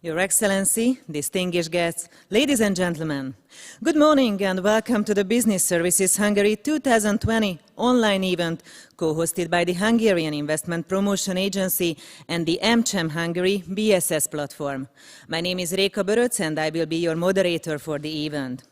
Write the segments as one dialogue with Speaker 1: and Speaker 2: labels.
Speaker 1: Your Excellency, distinguished guests, ladies and gentlemen, good morning and welcome to the Business Services Hungary 2020 online event co-hosted by the Hungarian Investment Promotion Agency and the AmCham Hungary BSS platform. My name is Réka Böröc and I will be your moderator for the event.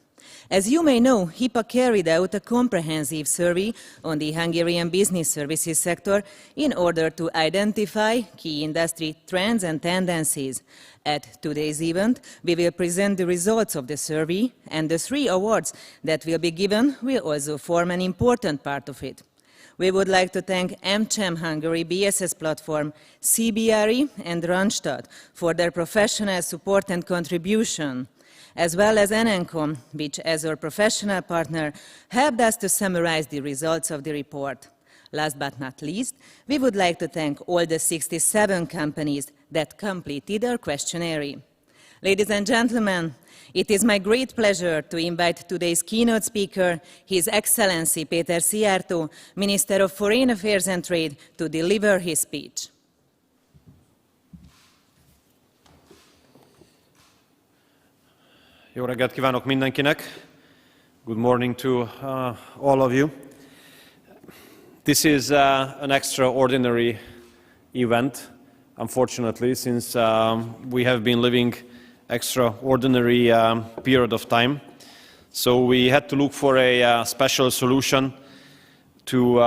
Speaker 1: As you may know, HIPAA carried out a comprehensive survey on the Hungarian business services sector in order to identify key industry trends and tendencies. At today's event, we will present the results of the survey, and the 3 awards that will be given will also form an important part of it. We would like to thank AmCham Hungary BSS platform, CBRE and Randstad for their professional support and contribution, as well as NNCOM, which as our professional partner helped us to summarize the results of the report. Last but not least, we would like to thank all the 67 companies that completed our questionnaire. Ladies and gentlemen, it is my great pleasure to invite today's keynote speaker, His Excellency Péter Szijjártó, Minister of Foreign Affairs and Trade, to deliver his speech.
Speaker 2: Jó reggelt kívánok mindenkinek. Good morning to all of you. This is an extraordinary event, unfortunately, since we have been living extraordinary period of time. So we had to look for a special solution to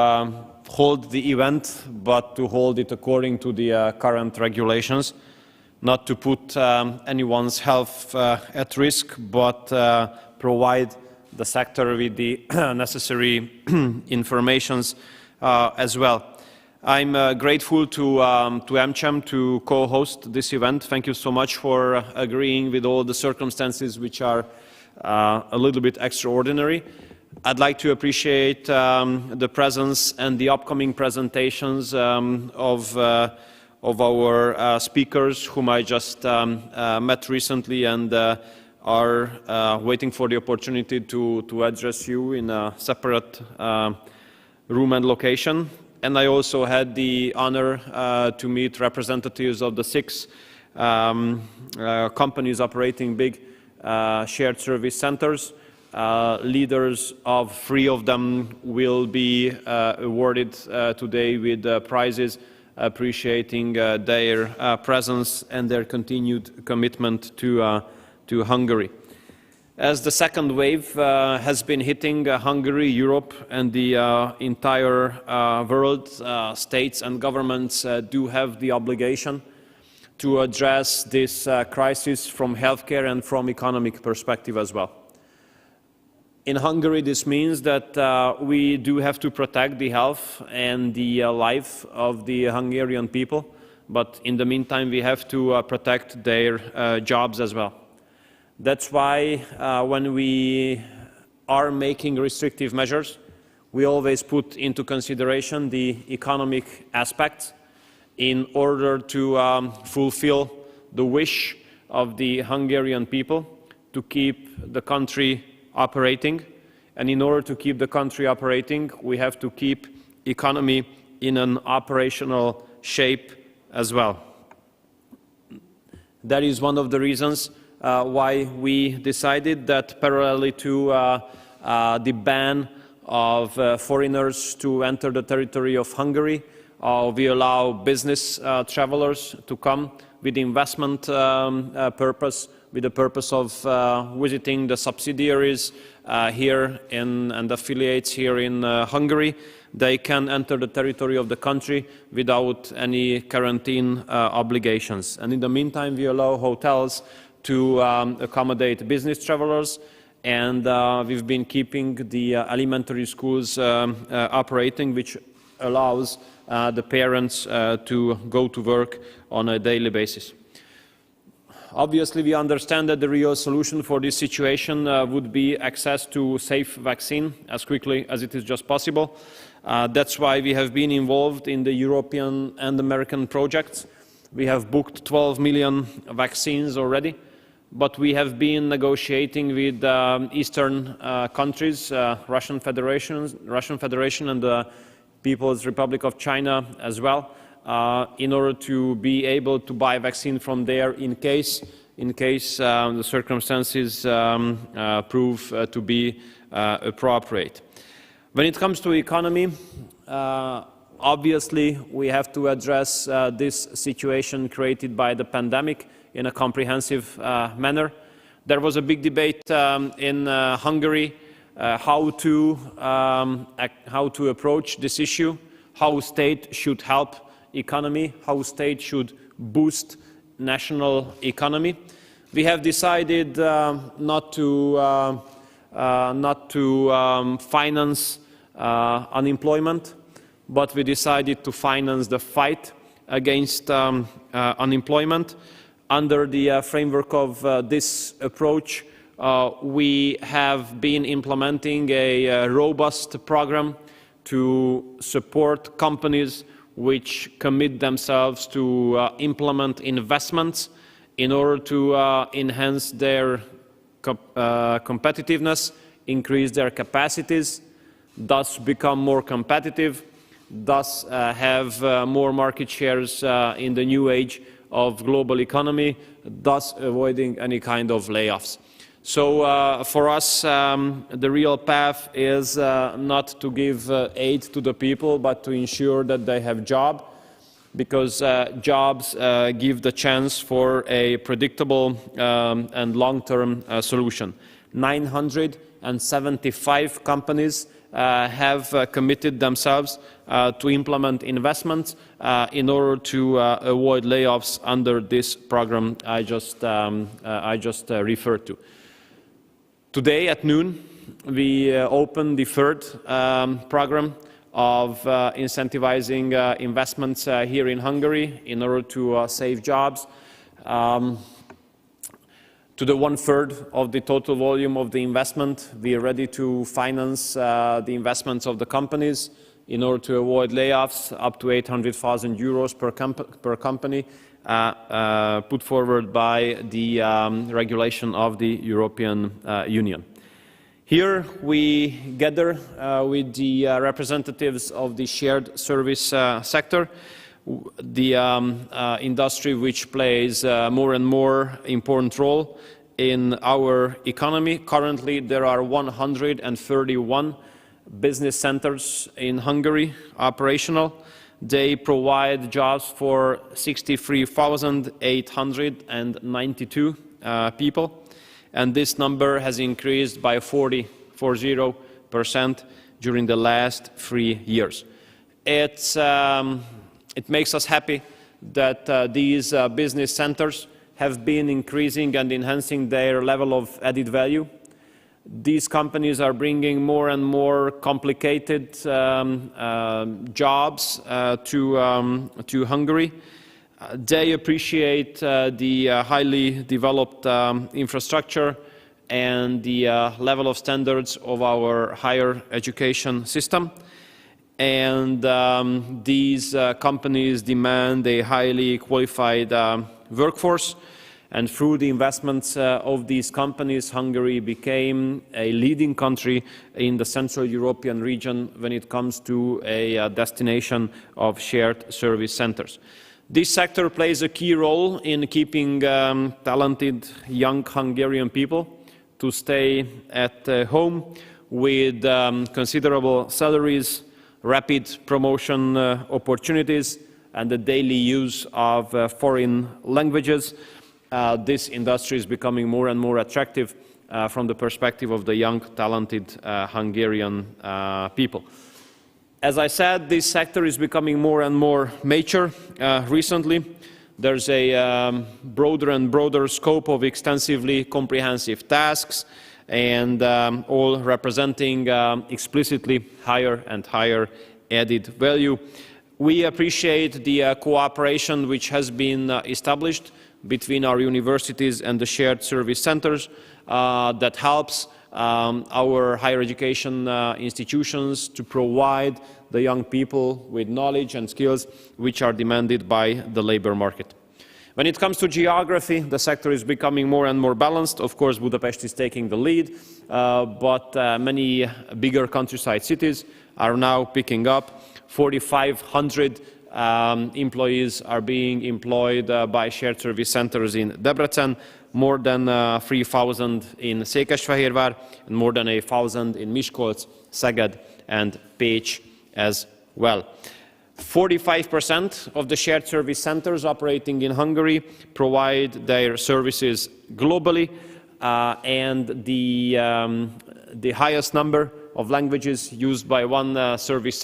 Speaker 2: hold the event, but to hold it according to the current regulations. Not to put anyone's health at risk, but provide the sector with the necessary informations as well. I'm grateful to AmCham to co-host this event. Thank you so much for agreeing with all the circumstances which are a little bit extraordinary. I'd like to appreciate the presence and the upcoming presentations of our speakers, whom I just met recently and are waiting for the opportunity to address you in a separate room and location. And I also had the honor to meet representatives of the 6 companies operating big shared service centers. Leaders of 3 of them will be awarded today with prizes, appreciating their presence and their continued commitment to Hungary. As the second wave has been hitting Hungary, Europe, and the entire world, states and governments do have the obligation to address this crisis from healthcare and from economic perspective as well. In Hungary, this means that we do have to protect the health and the life of the Hungarian people, but in the meantime, we have to protect their jobs as well. That's why when we are making restrictive measures, we always put into consideration the economic aspects in order to fulfill the wish of the Hungarian people to keep the country operating, and in order to keep the country operating, we have to keep economy in an operational shape as well. That is one of the reasons why we decided that parallelly to the ban of foreigners to enter the territory of Hungary, we allow business travelers to come with investment purpose, with the purpose of visiting the subsidiaries here and affiliates here in Hungary. They can enter the territory of the country without any quarantine obligations. And in the meantime, we allow hotels to accommodate business travelers, and we've been keeping the elementary schools operating, which allows the parents to go to work on a daily basis. Obviously, we understand that the real solution for this situation would be access to safe vaccine as quickly as it is just possible. That's why we have been involved in the European and American projects. We have booked 12 million vaccines already, but we have been negotiating with Eastern countries, Russian Federation and the People's Republic of China as well, in order to be able to buy vaccine from there in case the circumstances prove to be appropriate. When it comes to economy, obviously we have to address this situation created by the pandemic in a comprehensive manner. There was a big debate in Hungary how to approach this issue, how state should help economy, how state should boost national economy. We have decided not to finance unemployment, but we decided to finance the fight against unemployment. Under the framework of this approach, we have been implementing a robust program to support companies which commit themselves to implement investments in order to enhance their competitiveness, increase their capacities, thus become more competitive, thus have more market shares in the new age of global economy, thus avoiding any kind of layoffs. So for us, the real path is not to give aid to the people, but to ensure that they have jobs, because jobs give the chance for a predictable and long-term solution. 975 companies have committed themselves to implement investments in order to avoid layoffs under this program I just referred to. Today at noon, we opened the third program of incentivizing investments here in Hungary in order to save jobs. To the 1/3 of the total volume of the investment, we are ready to finance the investments of the companies in order to avoid layoffs up to 800,000 euros per company, put forward by the regulation of the European Union. Here we gather with the representatives of the shared service sector, the industry which plays more and more important role in our economy. Currently, there are 131 business centers in Hungary operational. They provide jobs for 63,892 people, and this number has increased by 40% during the last 3 years. It makes us happy that these business centers have been increasing and enhancing their level of added value. These companies are bringing more and more complicated jobs to Hungary. They appreciate the highly developed infrastructure and the level of standards of our higher education system. And these companies demand a highly qualified workforce. And through the investments of these companies, Hungary became a leading country in the Central European region when it comes to a destination of shared service centers. This sector plays a key role in keeping talented young Hungarian people to stay at home with considerable salaries, rapid promotion opportunities, and the daily use of foreign languages. This industry is becoming more and more attractive from the perspective of the young, talented Hungarian people. As I said, this sector is becoming more and more mature recently. There's a broader and broader scope of extensively comprehensive tasks, and all representing explicitly higher and higher added value. We appreciate the cooperation which has been established between our universities and the shared service centers that helps our higher education institutions to provide the young people with knowledge and skills which are demanded by the labor market. When it comes to geography, the sector is becoming more and more balanced. Of course, Budapest is taking the lead, but many bigger countryside cities are now picking up. 4,500 employees are being employed by shared service centers in Debrecen, more than 3,000 in Székesfehérvár, and more than 1,000 in Miskolc, Szeged, and Pécs as well. 45% of the shared service centers operating in Hungary provide their services globally, and the highest number of languages used by one service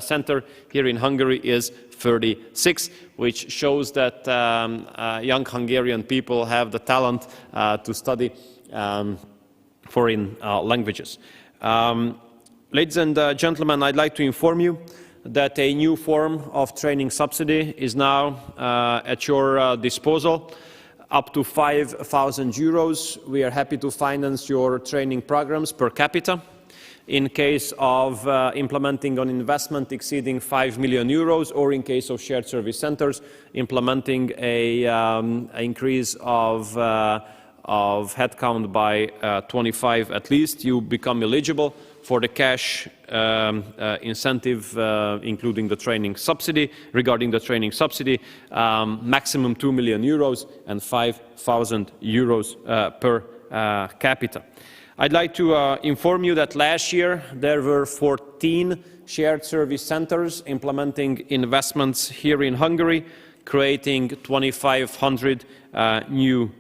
Speaker 2: center here in Hungary is 36, which shows that young Hungarian people have the talent to study foreign languages. Ladies and gentlemen, I'd like to inform you that a new form of training subsidy is now at your disposal. Up to 5,000 euros. We are happy to finance your training programs per capita. In case of implementing an investment exceeding 5 million euros, or in case of shared service centers, implementing an increase of headcount by 25 at least, you become eligible for the cash incentive, including the training subsidy. Regarding the training subsidy, maximum 2 million euros and 5,000 euros per capita. I'd like to inform you that last year there were 14 shared service centers implementing investments here in Hungary, creating 2,500 new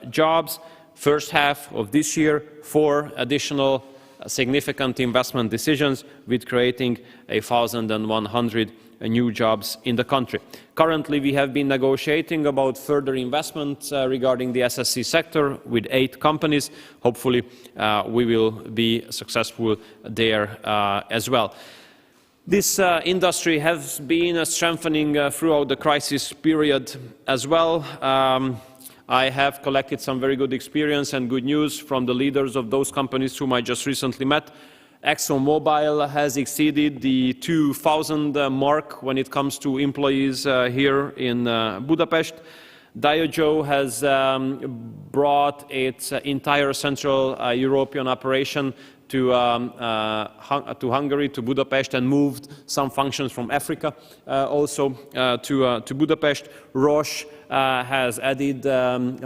Speaker 2: jobs. First half of this year, 4 additional significant investment decisions with creating 1,100 new jobs in the country. Currently, we have been negotiating about further investments regarding the SSC sector with 8 companies. Hopefully, we will be successful there as well. This industry has been strengthening throughout the crisis period as well. I have collected some very good experience and good news from the leaders of those companies whom I just recently met. ExxonMobil has exceeded the 2,000 mark when it comes to employees here in Budapest. Diageo has brought its entire Central European operation to Hungary, to Budapest, and moved some functions from Africa also to Budapest. Roche has added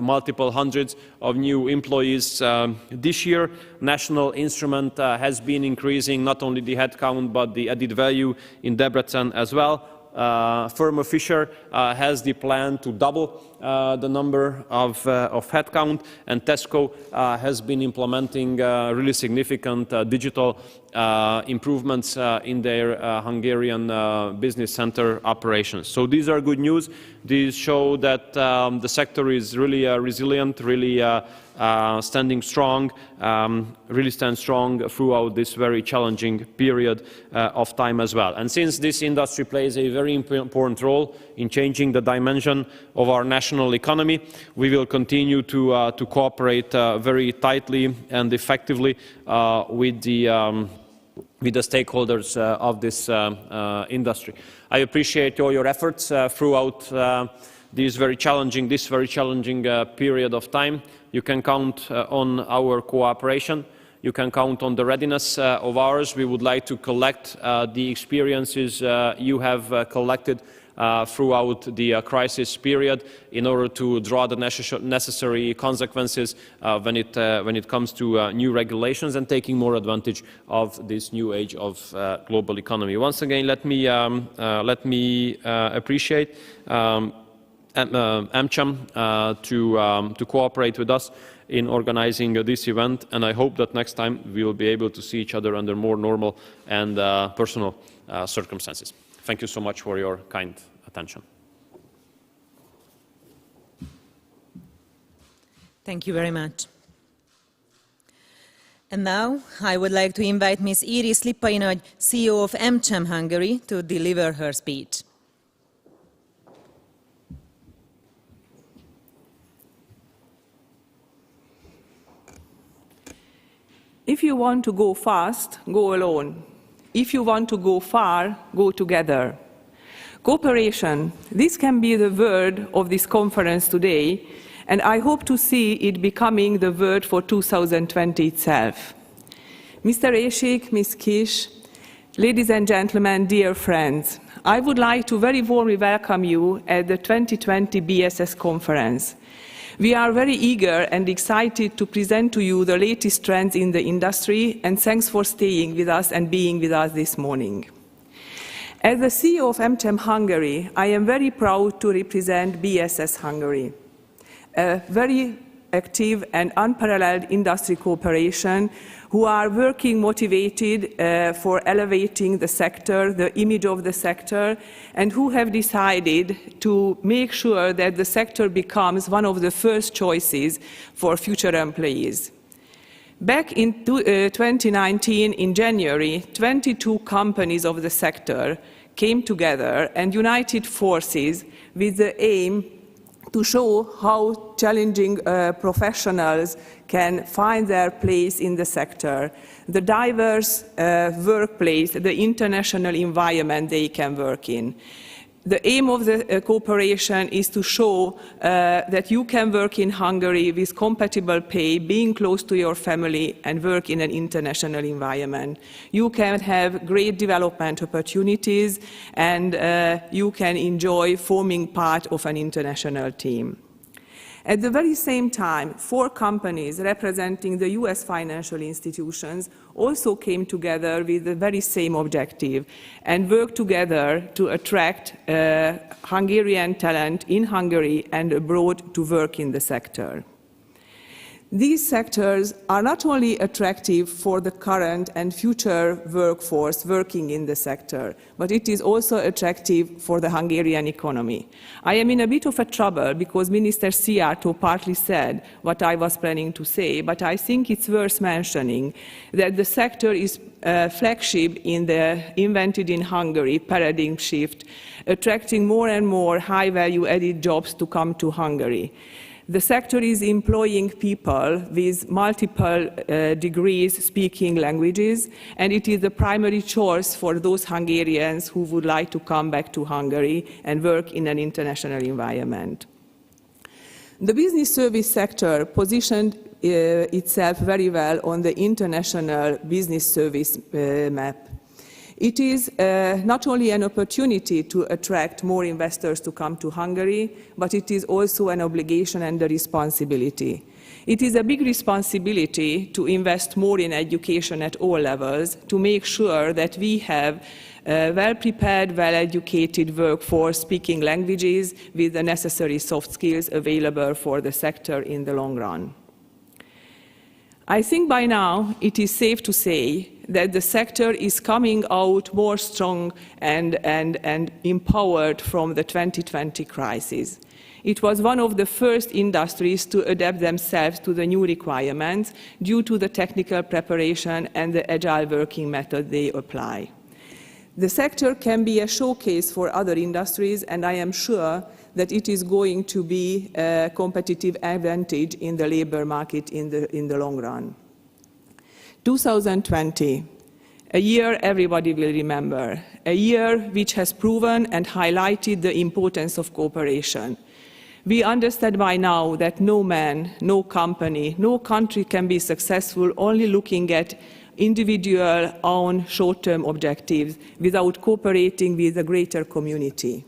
Speaker 2: multiple hundreds of new employees this year. National Instrument has been increasing not only the headcount but the added value in Debrecen as well. Thermo Fisher has the plan to double the number of headcount, and Tesco has been implementing really significant digital improvements in their Hungarian business center operations. So these are good news. These show that the sector is really resilient, really standing strong, really stands strong throughout this very challenging period of time as well. And since this industry plays a very important role in changing the dimension of our national economy, we will continue to cooperate very tightly and effectively with the stakeholders of this industry. I appreciate all your efforts throughout this very challenging period of time. You can count on our cooperation. You can count on the readiness of ours. We would like to collect the experiences you have collected throughout the crisis period in order to draw the necessary consequences when it comes to new regulations and taking more advantage of this new age of global economy. Once again, let me appreciate AmCham to cooperate with us in organizing this event, and I hope that next time we will be able to see each other under more normal and personal circumstances. Thank you so much for your kind attention.
Speaker 1: Thank you very much. And now I would like to invite Ms. Iris Lippai Nagy, CEO of AmCham Hungary, to deliver her speech.
Speaker 3: If you want to go fast, go alone. If you want to go far, go together. Cooperation, this can be the word of this conference today, and I hope to see it becoming the word for 2020 itself. Mr. Éšik, Ms. Kiss, Ladies and gentlemen, dear friends, I would like to very warmly welcome you at the 2020 BSS conference. We are very eager and excited to present to you the latest trends in the industry, and thanks for staying with us and being with us this morning. As the CEO of AmCham Hungary, I am very proud to represent BSS Hungary, a very active and unparalleled industry cooperation who are working motivated for elevating the sector, the image of the sector, and who have decided to make sure that the sector becomes one of the first choices for future employees. Back in 2019, in January, 22 companies of the sector came together and united forces with the aim to show how challenging professionals can find their place in the sector, the diverse workplace, the international environment they can work in. The aim of the cooperation is to show that you can work in Hungary with compatible pay, being close to your family, and work in an international environment. You can have great development opportunities, and you can enjoy forming part of an international team. At the very same time, 4 companies representing the US financial institutions also came together with the very same objective and worked together to attract Hungarian talent in Hungary and abroad to work in the sector. These sectors are not only attractive for the current and future workforce working in the sector, but it is also attractive for the Hungarian economy. I am in a bit of a trouble because Minister Szijjártó partly said what I was planning to say, but I think it's worth mentioning that the sector is a flagship in the Invented in Hungary paradigm shift, attracting more and more high-value added jobs to come to Hungary. The sector is employing people with multiple degrees speaking languages, and it is the primary choice for those Hungarians who would like to come back to Hungary and work in an international environment. The business service sector positioned itself very well on the international business service map. It is not only an opportunity to attract more investors to come to Hungary, but it is also an obligation and a responsibility. It is a big responsibility to invest more in education at all levels, to make sure that we have a well-prepared, well-educated workforce speaking languages with the necessary soft skills available for the sector in the long run. I think by now it is safe to say that the sector is coming out more strong and empowered from the 2020 crisis. It was one of the first industries to adapt themselves to the new requirements due to the technical preparation and the agile working method they apply. The sector can be a showcase for other industries, and I am sure that it is going to be a competitive advantage in the labor market in the long run. 2020, a year everybody will remember, a year which has proven and highlighted the importance of cooperation. We understand by now that no man, no company, no country can be successful only looking at individual own short-term objectives without cooperating with the greater community.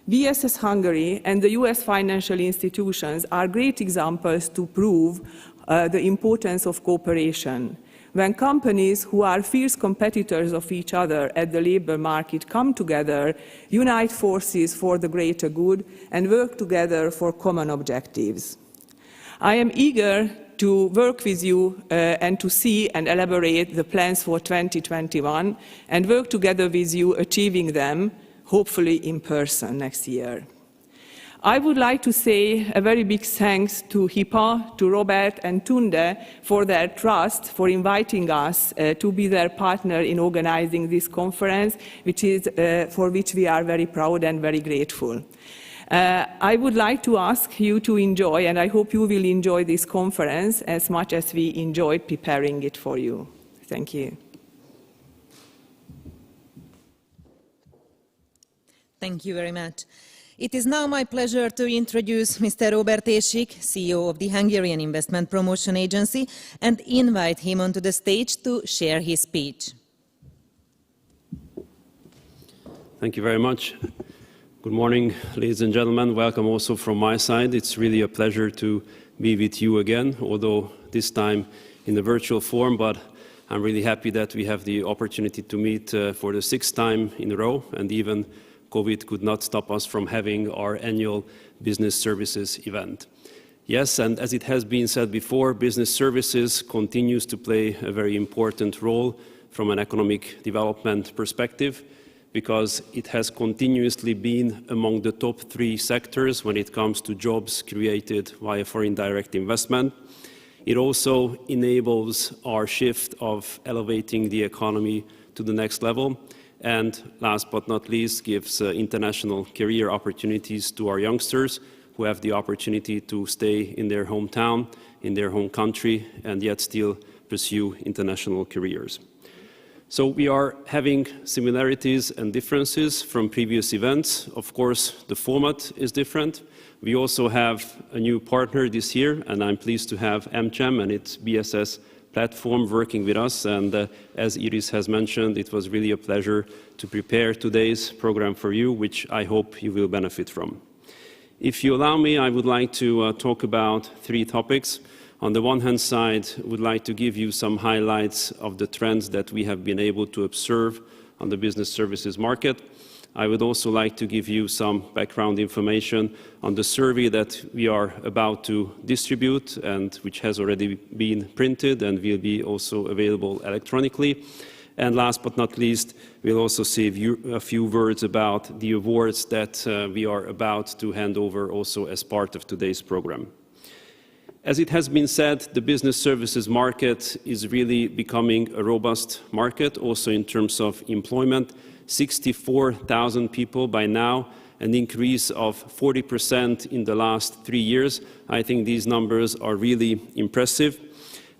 Speaker 3: BSS Hungary and the US financial institutions are great examples to prove the importance of cooperation. When companies who are fierce competitors of each other at the labor market come together, unite forces for the greater good, and work together for common objectives. I am eager to work with you and to see and elaborate the plans for 2021 and work together with you achieving them, hopefully in person next year. I would like to say a very big thanks to HIPA, to Robert and Tunde for their trust, for inviting us to be their partner in organizing this conference, for which we are very proud and very grateful. I would like to ask you to enjoy, and I hope you will enjoy this conference as much as we enjoyed preparing it for you. Thank you.
Speaker 1: Thank you very much. It is now my pleasure to introduce Mr. Robert Éssik, CEO of the Hungarian Investment Promotion Agency, and invite him onto the stage to share his speech.
Speaker 4: Thank you very much. Good morning, ladies and gentlemen. Welcome also from my side. It's really a pleasure to be with you again, although this time in the virtual form, but I'm really happy that we have the opportunity to meet for the 6th time in a row, and even COVID could not stop us from having our annual business services event. Yes, and as it has been said before, business services continues to play a very important role from an economic development perspective, because it has continuously been among the top 3 sectors when it comes to jobs created via foreign direct investment. It also enables our shift of elevating the economy to the next level, and last but not least, gives international career opportunities to our youngsters who have the opportunity to stay in their hometown, in their home country, and yet still pursue international careers. So we are having similarities and differences from previous events. Of course, the format is different. We also have a new partner this year, and I'm pleased to have AmCham and its BSS platform working with us. And as Iris has mentioned, it was really a pleasure to prepare today's program for you, which I hope you will benefit from. If you allow me, I would like to talk about 3 topics. On the one hand side, I would like to give you some highlights of the trends that we have been able to observe on the business services market. I would also like to give you some background information on the survey that we are about to distribute and which has already been printed and will be also available electronically. And last but not least, we'll also say a few words about the awards that we are about to hand over also as part of today's program. As it has been said, the business services market is really becoming a robust market, also in terms of employment. 64,000 people by now, an increase of 40% in the last 3 years. I think these numbers are really impressive.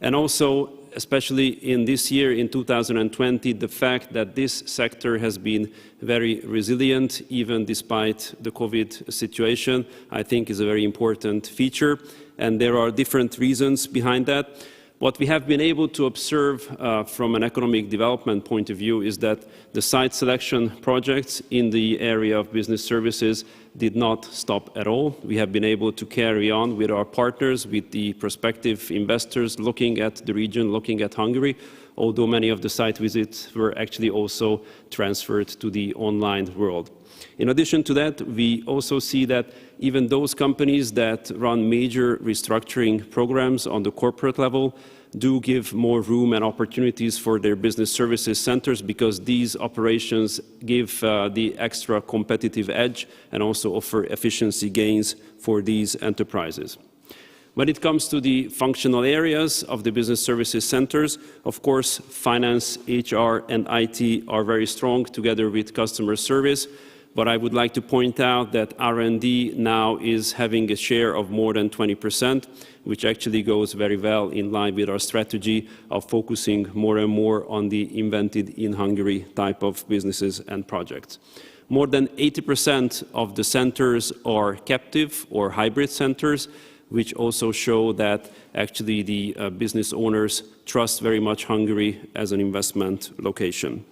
Speaker 4: And also, especially in this year, in 2020, the fact that this sector has been very resilient, even despite the COVID situation, I think is a very important feature. And there are different reasons behind that. What we have been able to observe from an economic development point of view is that the site selection projects in the area of business services did not stop at all. We have been able to carry on with our partners, with the prospective investors looking at the region, looking at Hungary, although many of the site visits were actually also transferred to the online world. In addition to that, we also see that even those companies that run major restructuring programs on the corporate level do give more room and opportunities for their business services centers, because these operations give the extra competitive edge and also offer efficiency gains for these enterprises. When it comes to the functional areas of the business services centers, of course, finance, HR, and IT are very strong together with customer service. But I would like to point out that R&D now is having a share of more than 20%, which actually goes very well in line with our strategy of focusing more and more on the invented in Hungary type of businesses and projects. More than 80% of the centers are captive or hybrid centers, which also show that actually the business owners trust very much Hungary as an investment location.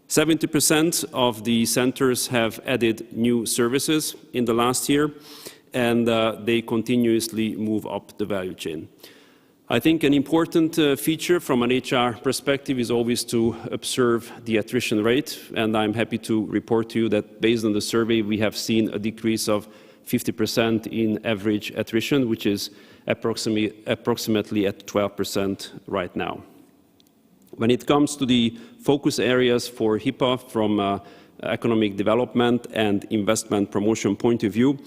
Speaker 4: 70% of the centers have added new services in the last year, and they continuously move up the value chain. I think an important feature from an HR perspective is always to observe the attrition rate, and I'm happy to report to you that based on the survey, we have seen a decrease of 50% in average attrition, which is approximately at 12% right now. When it comes to the focus areas for HIPA from economic development and investment promotion point of view,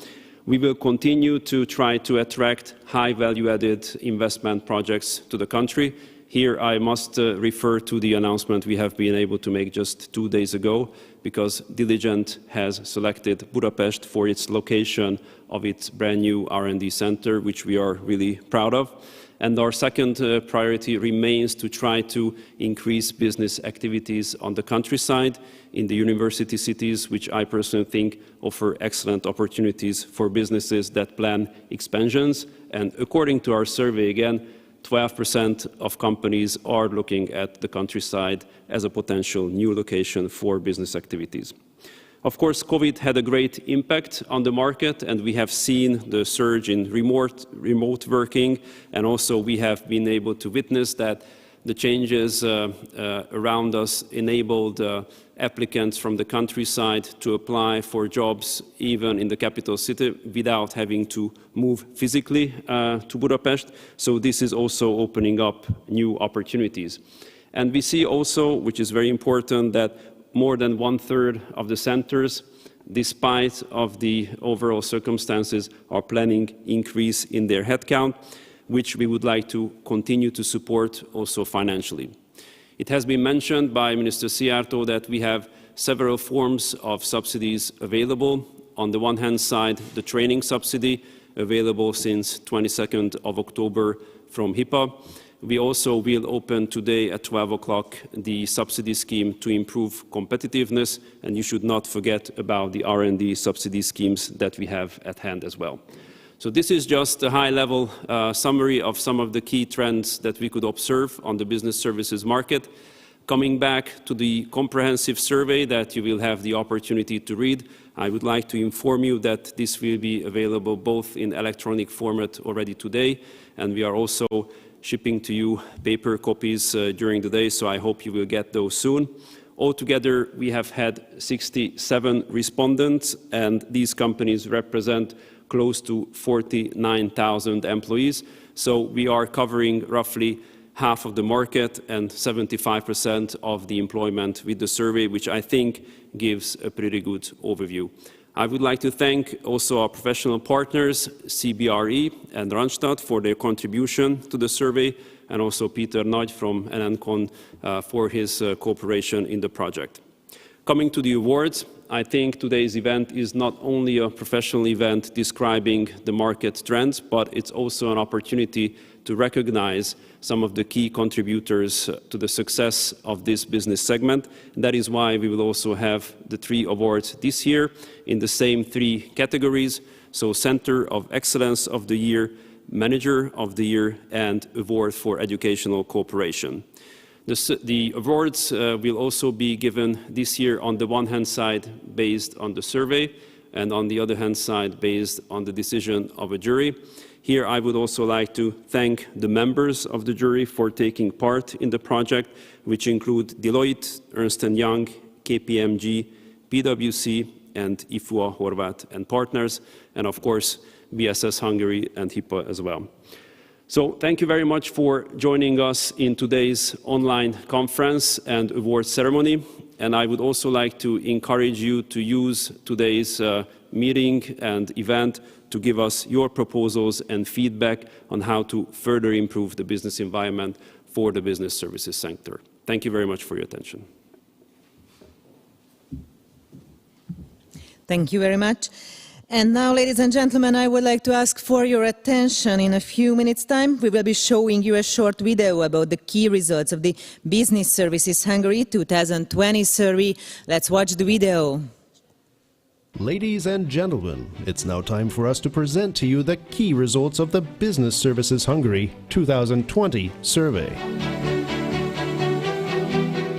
Speaker 4: we will continue to try to attract high value-added investment projects to the country. Here I must refer to the announcement we have been able to make just 2 days ago, because Diligent has selected Budapest for its location of its brand new R&D center, which we are really proud of. And our second priority remains to try to increase business activities on the countryside, in the university cities, which I personally think offer excellent opportunities for businesses that plan expansions. And according to our survey, again, 12% of companies are looking at the countryside as a potential new location for business activities. Of course, COVID had a great impact on the market, and we have seen the surge in remote working, and also we have been able to witness that the changes around us enabled applicants from the countryside to apply for jobs even in the capital city without having to move physically to Budapest. So this is also opening up new opportunities. And we see also, which is very important, that more than 1/3 of the centers, despite of the overall circumstances, are planning increase in their headcount, which we would like to continue to support also financially. It has been mentioned by Minister Szijjártó that we have several forms of subsidies available. On the one hand side, the training subsidy available since 22nd of October from HIPAA. We also will open today at 12 o'clock the subsidy scheme to improve competitiveness, and you should not forget about the R&D subsidy schemes that we have at hand as well. So this is just a high-level summary of some of the key trends that we could observe on the business services market. Coming back to the comprehensive survey that you will have the opportunity to read, I would like to inform you that this will be available both in electronic format already today, and we are also shipping to you paper copies during the day, so I hope you will get those soon. Altogether, we have had 67 respondents, and these companies represent close to 49,000 employees. So we are covering roughly half of the market and 75% of the employment with the survey, which I think gives a pretty good overview. I would like to thank also our professional partners, CBRE and Randstad, for their contribution to the survey, and also Peter Nagy from NNCon for his cooperation in the project. Coming to the awards, I think today's event is not only a professional event describing the market trends, but it's also an opportunity to recognize some of the key contributors to the success of this business segment. And that is why we will also have the 3 awards this year in the same 3 categories. So Center of Excellence of the Year, Manager of the Year, and Award for Educational Cooperation. The awards will also be given this year on the one hand side based on the survey, and on the other hand side based on the decision of a jury. Here I would also like to thank the members of the jury for taking part in the project, which include Deloitte, Ernst & Young, KPMG, PwC, and IFUA Horváth and Partners, and of course BSS Hungary and HIPAA as well. So thank you very much for joining us in today's online conference and award ceremony. And I would also like to encourage you to use today's meeting and event to give us your proposals and feedback on how to further improve the business environment for the business services sector. Thank you very much for your attention.
Speaker 1: Thank you very much. And now, ladies and gentlemen, I would like to ask for your attention. In a few minutes' time, we will be showing you a short video about the key results of the Business Services Hungary 2020 survey. Let's watch the video.
Speaker 5: Ladies and gentlemen, it's now time for us to present to you the key results of the Business Services Hungary 2020 survey.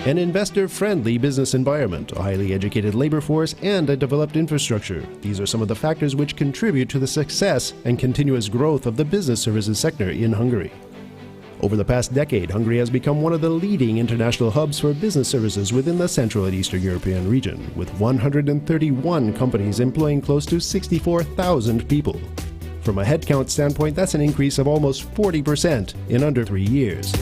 Speaker 5: An investor-friendly business environment, a highly educated labor force, and a developed infrastructure. These are some of the factors which contribute to the success and continuous growth of the business services sector in Hungary. Over the past decade, Hungary has become one of the leading international hubs for business services within the Central and Eastern European region, with 131 companies employing close to 64,000 people. From a headcount standpoint, that's an increase of almost 40% in under 3 years.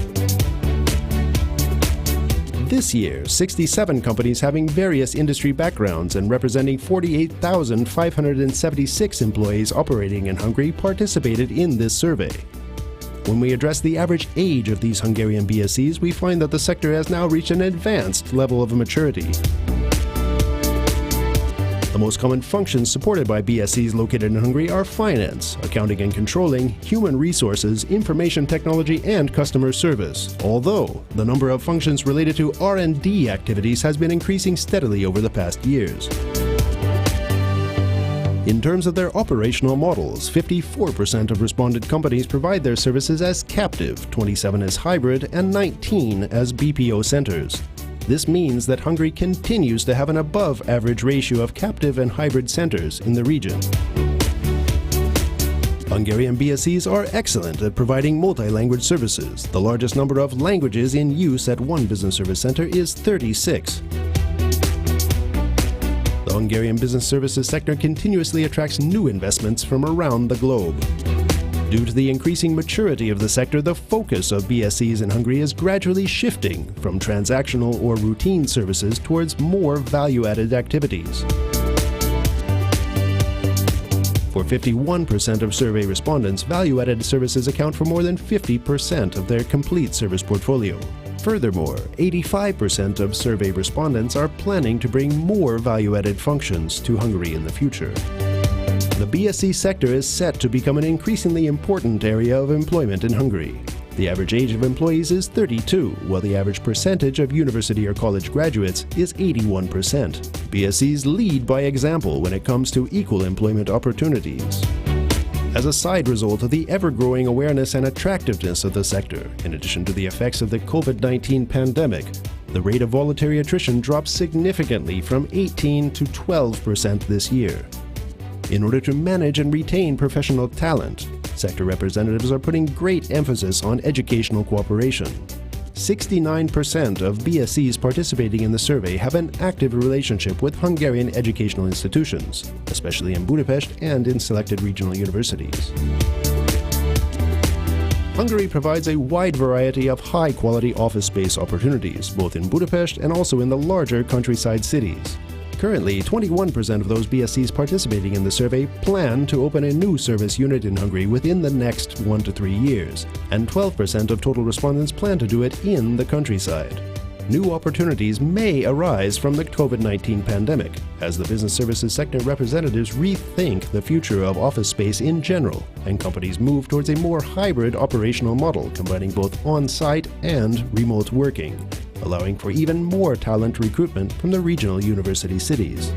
Speaker 5: This year, 67 companies having various industry backgrounds and representing 48,576 employees operating in Hungary participated in this survey. When we address the average age of these Hungarian BSCs, we find that the sector has now reached an advanced level of maturity. The most common functions supported by BSCs located in Hungary are finance, accounting and controlling, human resources, information technology, and customer service, although the number of functions related to R&D activities has been increasing steadily over the past years. In terms of their operational models, 54% of respondent companies provide their services as captive, 27 as hybrid, and 19 as BPO centers. This means that Hungary continues to have an above-average ratio of captive and hybrid centers in the region. Hungarian BSCs are excellent at providing multi-language services. The largest number of languages in use at one business service center is 36. The Hungarian business services sector continuously attracts new investments from around the globe. Due to the increasing maturity of the sector, the focus of BSCs in Hungary is gradually shifting from transactional or routine services towards more value-added activities. For 51% of survey respondents, value-added services account for more than 50% of their complete service portfolio. Furthermore, 85% of survey respondents are planning to bring more value-added functions to Hungary in the future. The BSc sector is set to become an increasingly important area of employment in Hungary. The average age of employees is 32, while the average percentage of university or college graduates is 81%. BScs lead by example when it comes to equal employment opportunities. As a side result of the ever-growing awareness and attractiveness of the sector, in addition to the effects of the COVID-19 pandemic, the rate of voluntary attrition dropped significantly from 18 to 12% this year. In order to manage and retain professional talent, sector representatives are putting great emphasis on educational cooperation. 69% of BSCs participating in the survey have an active relationship with Hungarian educational institutions, especially in Budapest and in selected regional universities. Hungary provides a wide variety of high-quality office space opportunities, both in Budapest and also in the larger countryside cities. Currently, 21% of those BSCs participating in the survey plan to open a new service unit in Hungary within the next 1 to 3 years, and 12% of total respondents plan to do it in the countryside. New opportunities may arise from the COVID-19 pandemic, as the business services sector representatives rethink the future of office space in general, and companies move towards a more hybrid operational model combining both on-site and remote working, allowing for even more talent recruitment from the regional university cities.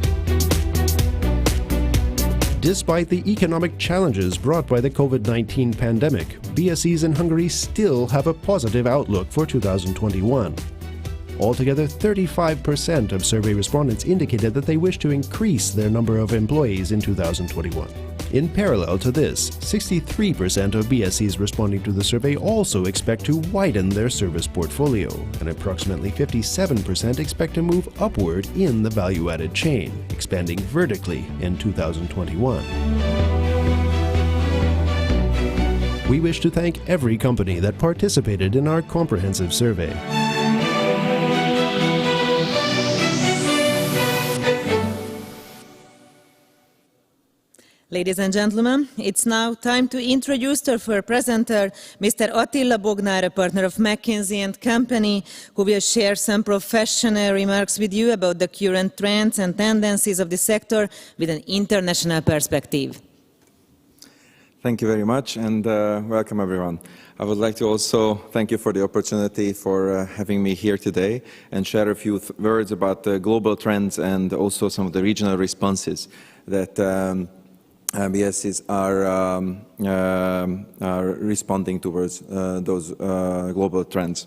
Speaker 5: Despite the economic challenges brought by the COVID-19 pandemic, BSCs in Hungary still have a positive outlook for 2021. Altogether, 35% of survey respondents indicated that they wish to increase their number of employees in 2021. In parallel to this, 63% of BSCs responding to the survey also expect to widen their service portfolio, and approximately 57% expect to move upward in the value-added chain, expanding vertically in 2021. We wish to thank every company that participated in our comprehensive survey.
Speaker 1: Ladies and gentlemen, it's now time to introduce our first presenter, Mr. Attila Bognár, a partner of McKinsey & Company, who will share some professional remarks with you about the current trends and tendencies of the sector with an international perspective.
Speaker 6: Thank you very much, and welcome everyone. I would like to also thank you for the opportunity for having me here today and share a few words about the global trends and also some of the regional responses that BSCs are responding towards those global trends.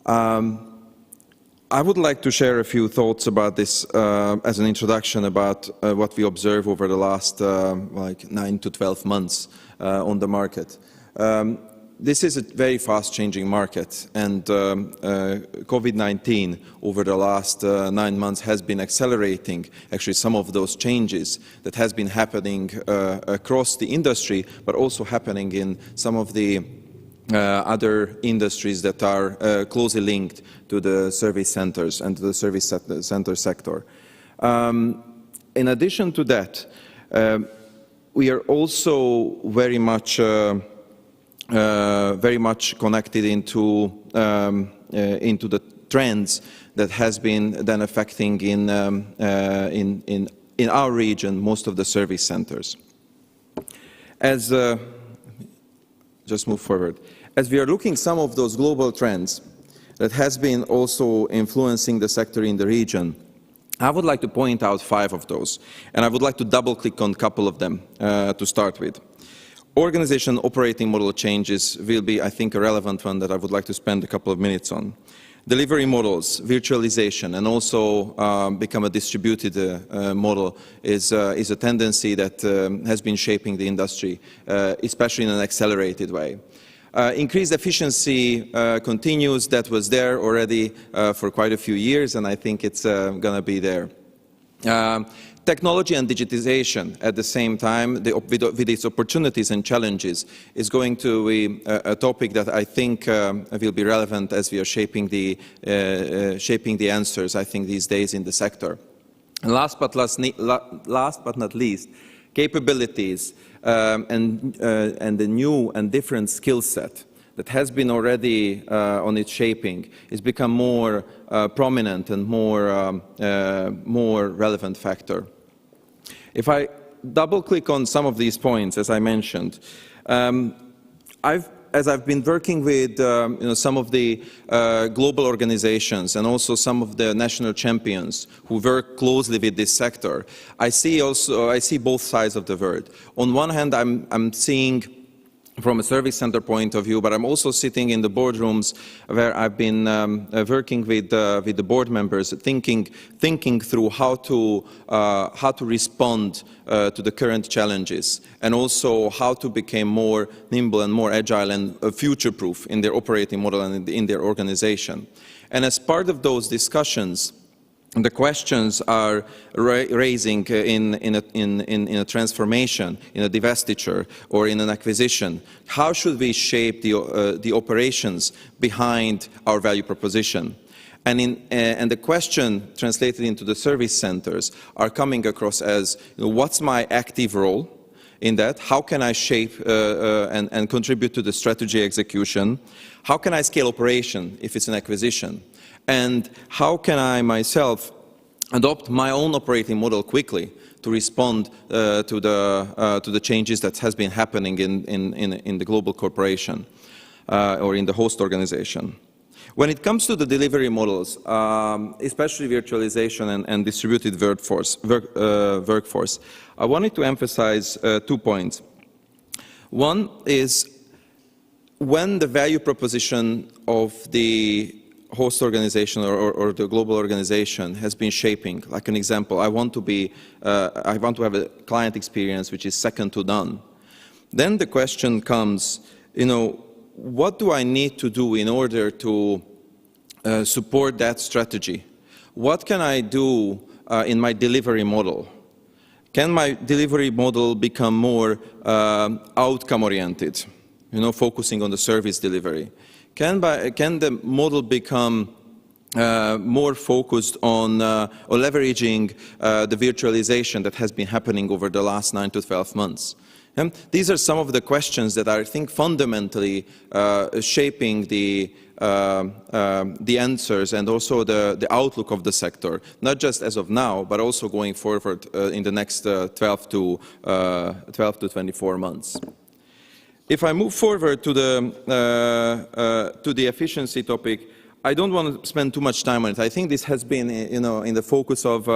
Speaker 6: I would like to share a few thoughts about this as an introduction about what we observe over the last like 9 to 12 months on the market. This is a very fast-changing market, and COVID-19 over the last 9 months has been accelerating actually some of those changes that has been happening across the industry, but also happening in some of the other industries that are closely linked to the service centers and to the service center sector. In addition to that, we are also very much connected into the trends that has been then affecting in our region most of the service centers. As just move forward. As we are looking some of those global trends that has been also influencing the sector in the region, I would like to point out 5 of those, and I would like to double-click on a couple of them to start with. Organization operating model changes will be, I think, a relevant one that I would like to spend a couple of minutes on. delivery models, virtualization, and also become a distributed model is a tendency that has been shaping the industry, especially in an accelerated way. Increased efficiency continues. That was there already for quite a few years, and I think it's going to be there. Technology and digitization at the same time, with its opportunities and challenges, is going to be a topic that I think will be relevant as we are shaping the answers, I think, these days in the sector. And last but not least, capabilities and the new and different skill set that has been already on its shaping is become more prominent and more relevant factor. If I double-click on some of these points, as I mentioned, as I've been working with some of the global organizations and also some of the national champions who work closely with this sector, I see both sides of the word. On one hand, I'm seeing from a service center point of view, but I'm also sitting in the boardrooms where I've been working with the board members, thinking through how to respond to the current challenges, and also how to become more nimble and more agile and future-proof in their operating model and in their organization. And as part of those discussions, the questions are raising in a transformation, in a divestiture, or in an acquisition. How should we shape the operations behind our value proposition? And the question translated into the service centers are coming across as, what's my active role in that? How can I shape and contribute to the strategy execution? How can I scale operation if it's an acquisition? And how can I myself adopt my own operating model quickly to respond to the changes that has been happening in the global corporation or in the host organization? When it comes to the delivery models, especially virtualization and distributed workforce, I wanted to emphasize 2 points. One is when the value proposition of the host organization or the global organization has been shaping. Like an example, I want to have a client experience which is second to none. Then the question comes, what do I need to do in order to support that strategy? What can I do in my delivery model? Can my delivery model become more outcome-oriented, focusing on the service delivery? Can the model become more focused on leveraging the virtualization that has been happening over the last 9 to 12 months? And these are some of the questions that I think fundamentally shaping the answers and also the outlook of the sector, not just as of now, but also going forward in the next 12 to 24 months. If I move forward to the efficiency topic, I don't want to spend too much time on it. I think this has been, in the focus of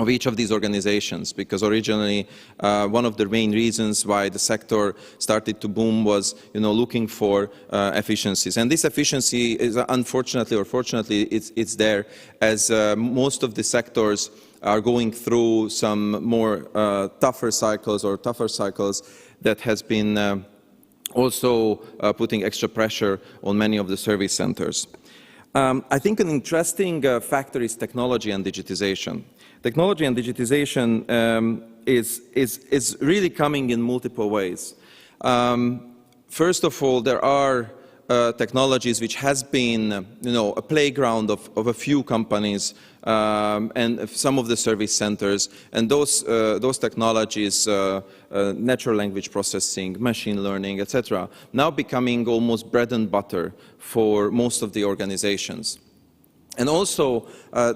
Speaker 6: each of these organizations, because originally one of the main reasons why the sector started to boom was, looking for efficiencies. And this efficiency is unfortunately or fortunately, it's there as most of the sectors are going through some more tougher cycles that has been also putting extra pressure on many of the service centers. I think an interesting factor is technology and digitization. Technology and digitization is really coming in multiple ways. First of all, there are technologies which has been, a playground of a few companies and some of the service centers, and those technologies, natural language processing, machine learning, etc., now becoming almost bread and butter for most of the organizations. And also,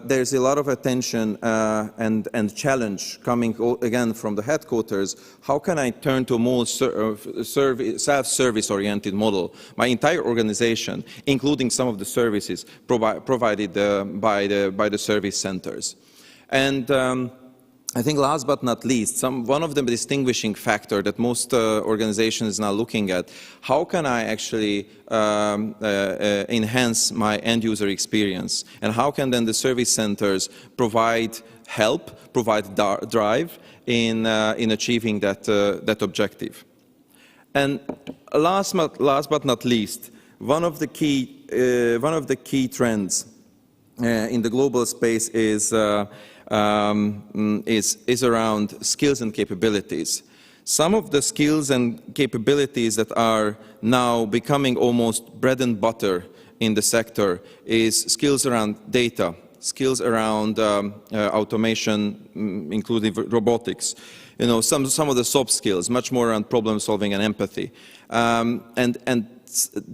Speaker 6: there's a lot of attention and challenge coming again from the headquarters. How can I turn to a more self-service-oriented model? My entire organization, including some of the services provided by the service centers. And I think last but not least, one of the distinguishing factor that most organizations are now looking at, how can I actually enhance my end-user experience? And how can then the service centers provide help, provide drive in achieving that objective? And last but not least, one of the key trends in the global space is around skills and capabilities. Some of the skills and capabilities that are now becoming almost bread and butter in the sector is skills around data, skills around automation, including robotics. You know, some of the soft skills, much more around problem solving and empathy. And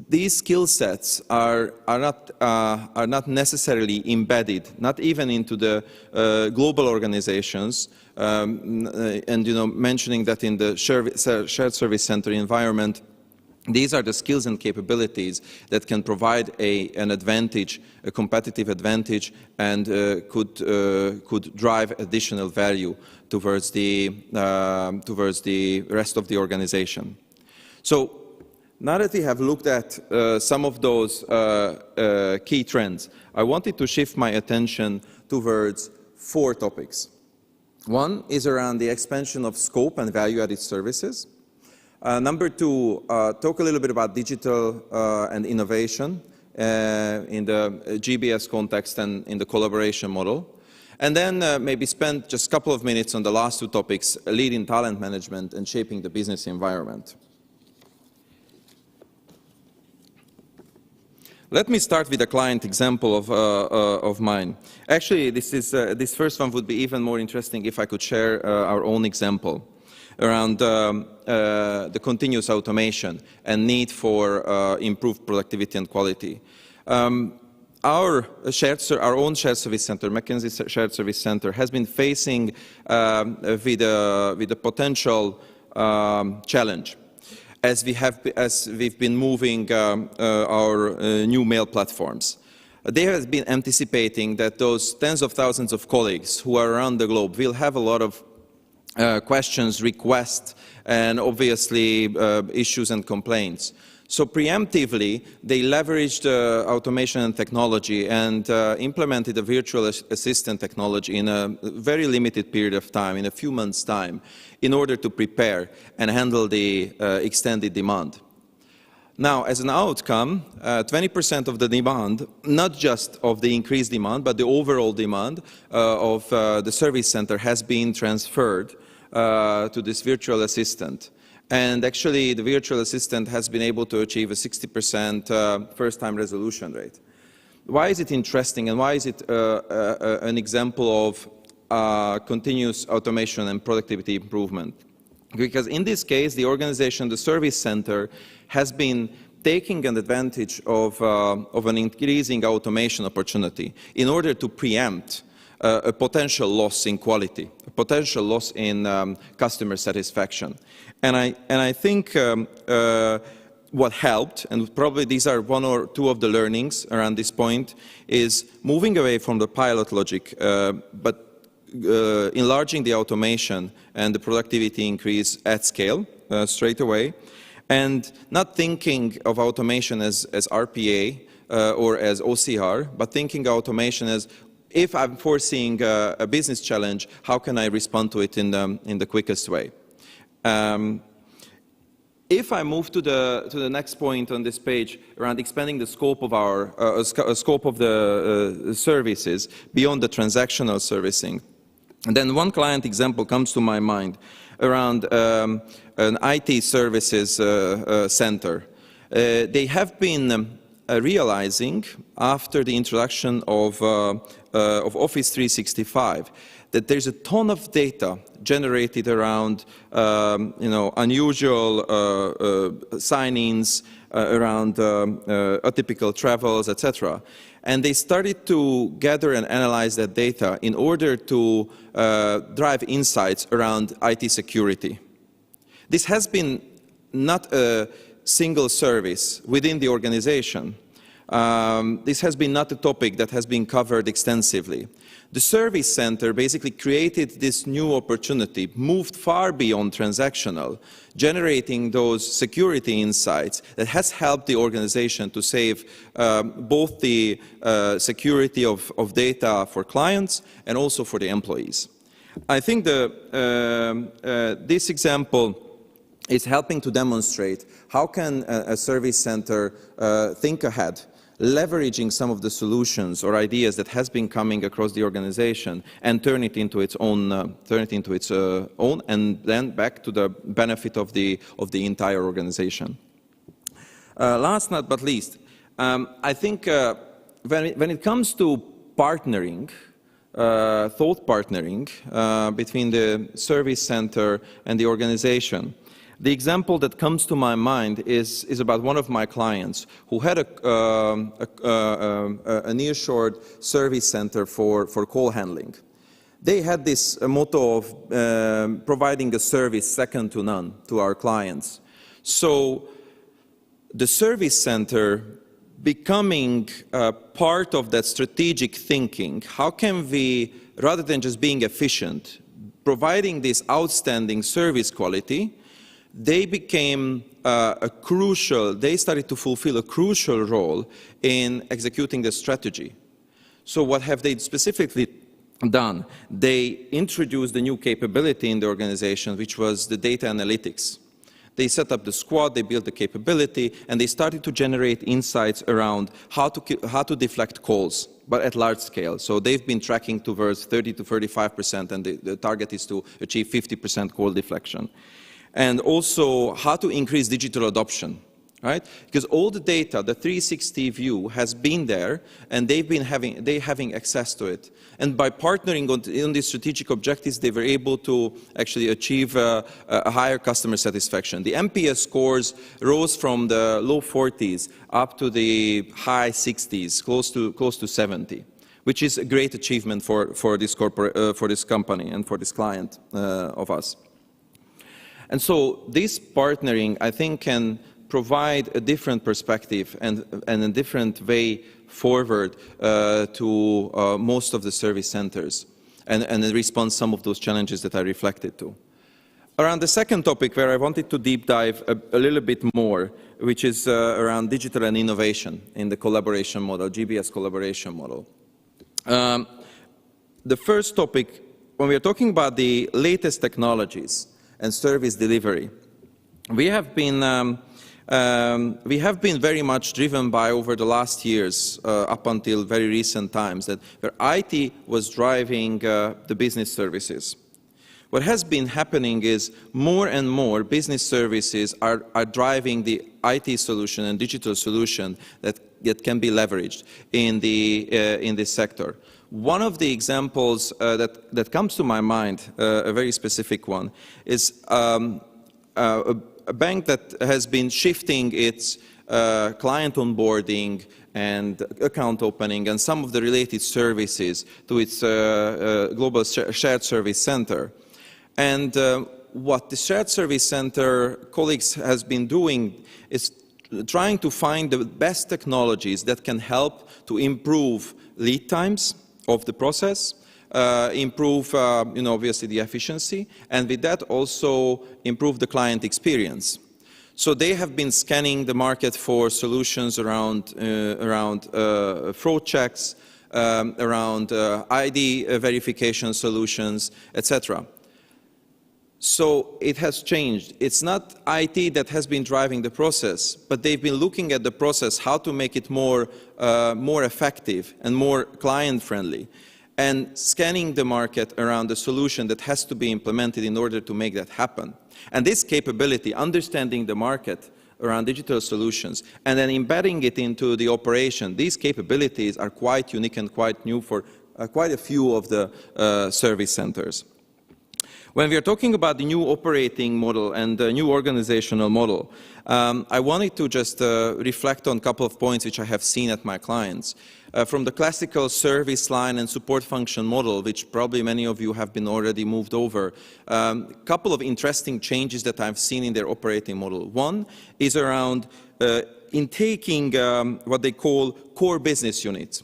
Speaker 6: these skill sets are not necessarily embedded, not even into the global organizations. And you know, mentioning that in the shared service center environment, these are the skills and capabilities that can provide an advantage, a competitive advantage, and could drive additional value towards the rest of the organization. So now that we have looked at some of those key trends, I wanted to shift my attention towards 4 topics. One is around the expansion of scope and value-added services. Number 2, talk a little bit about digital and innovation in the GBS context and in the collaboration model. And then maybe spend just a couple of minutes on the last 2 topics, leading talent management and shaping the business environment. Let me start with a client example of mine. Actually, this first one would be even more interesting if I could share our own example around the continuous automation and need for improved productivity and quality. Our own shared service center, McKinsey Shared Service Center, has been facing with a potential challenge as we've been moving our new mail platforms. They have been anticipating that those tens of thousands of colleagues who are around the globe will have a lot of questions, requests, and obviously issues and complaints. So preemptively, they leveraged automation and technology and implemented a virtual assistant technology in a very limited period of time, in a few months' time, in order to prepare and handle the extended demand. Now, as an outcome, 20% of the demand, not just of the increased demand, but the overall demand of the service center has been transferred to this virtual assistant. And actually, the virtual assistant has been able to achieve a 60% first-time resolution rate. Why is it interesting, and why is it an example of continuous automation and productivity improvement? Because in this case, the organization, the service center, has been taking an advantage of an increasing automation opportunity in order to preempt a potential loss in quality, a potential loss in customer satisfaction. And I think what helped, and probably these are 1 or 2 of the learnings around this point, is moving away from the pilot logic, but enlarging the automation and the productivity increase at scale straight away, and not thinking of automation as RPA or as OCR, but thinking automation as, if I'm foreseeing a business challenge, how can I respond to it in the quickest way? If I move to the next point on this page around expanding the scope of our scope of the services beyond the transactional servicing, and then one client example comes to my mind around an IT services center. They have been realizing after the introduction of Office 365 that there's a ton of data generated around unusual sign-ins, around atypical travels, etc. And they started to gather and analyze that data in order to drive insights around IT security. This has been not a single service within the organization. This has been not a topic that has been covered extensively. The service center basically created this new opportunity, moved far beyond transactional, generating those security insights that has helped the organization to save both the security of data for clients and also for the employees. I think this example is helping to demonstrate how can a service center think ahead, leveraging some of the solutions or ideas that has been coming across the organization and turn it into its own, and then back to the benefit of the entire organization. Last but not least, I think when it comes to partnering, thought partnering between the service center and the organization. The example that comes to my mind is about one of my clients who had a nearshored service center for call handling. They had this motto of providing a service second to none to our clients. So the service center becoming part of that strategic thinking, how can we, rather than just being efficient, providing this outstanding service quality, they became they started to fulfill a crucial role in executing the strategy. So what have they specifically done? They introduced a new capability in the organization, which was the data analytics. They set up the squad, they built the capability, and they started to generate insights around how to deflect calls, but at large scale. So they've been tracking towards 30 to 35%, and the target is to achieve 50% call deflection. And also how to increase digital adoption, right? Because all the data, the 360 view has been there, and they're having access to it. And by partnering on these strategic objectives, they were able to actually achieve a higher customer satisfaction. The NPS scores rose from the low 40s up to the high 60s, close to 70, which is a great achievement for this company and for this client of us. And so this partnering, I think, can provide a different perspective and a different way forward to most of the service centers and respond to some of those challenges that I reflected to. Around the second topic where I wanted to deep dive a little bit more, which is around digital and innovation in the collaboration model, GBS collaboration model. The first topic, when we are talking about the latest technologies and service delivery, we have been very much driven by, over the last years, up until very recent times, that where IT was driving the business services. What has been happening is more and more business services are driving the IT solution and digital solution that can be leveraged in this sector. One of the examples that comes to my mind, a very specific one, is a bank that has been shifting its client onboarding and account opening and some of the related services to its global shared service center. And what the shared service center colleagues has been doing is trying to find the best technologies that can help to improve lead times of the process, improve, obviously the efficiency, and with that also improve the client experience. So they have been scanning the market for solutions around fraud checks, around ID verification solutions, etc. So it has changed. It's not IT that has been driving the process, but they've been looking at the process, how to make it more effective and more client-friendly, and scanning the market around the solution that has to be implemented in order to make that happen. And this capability, understanding the market around digital solutions, and then embedding it into the operation, these capabilities are quite unique and quite new for quite a few of the service centers. When we are talking about the new operating model and the new organizational model, I wanted to just reflect on a couple of points which I have seen at my clients. From the classical service line and support function model, which probably many of you have been already moved over, a couple of interesting changes that I've seen in their operating model. One is around in taking what they call core business units.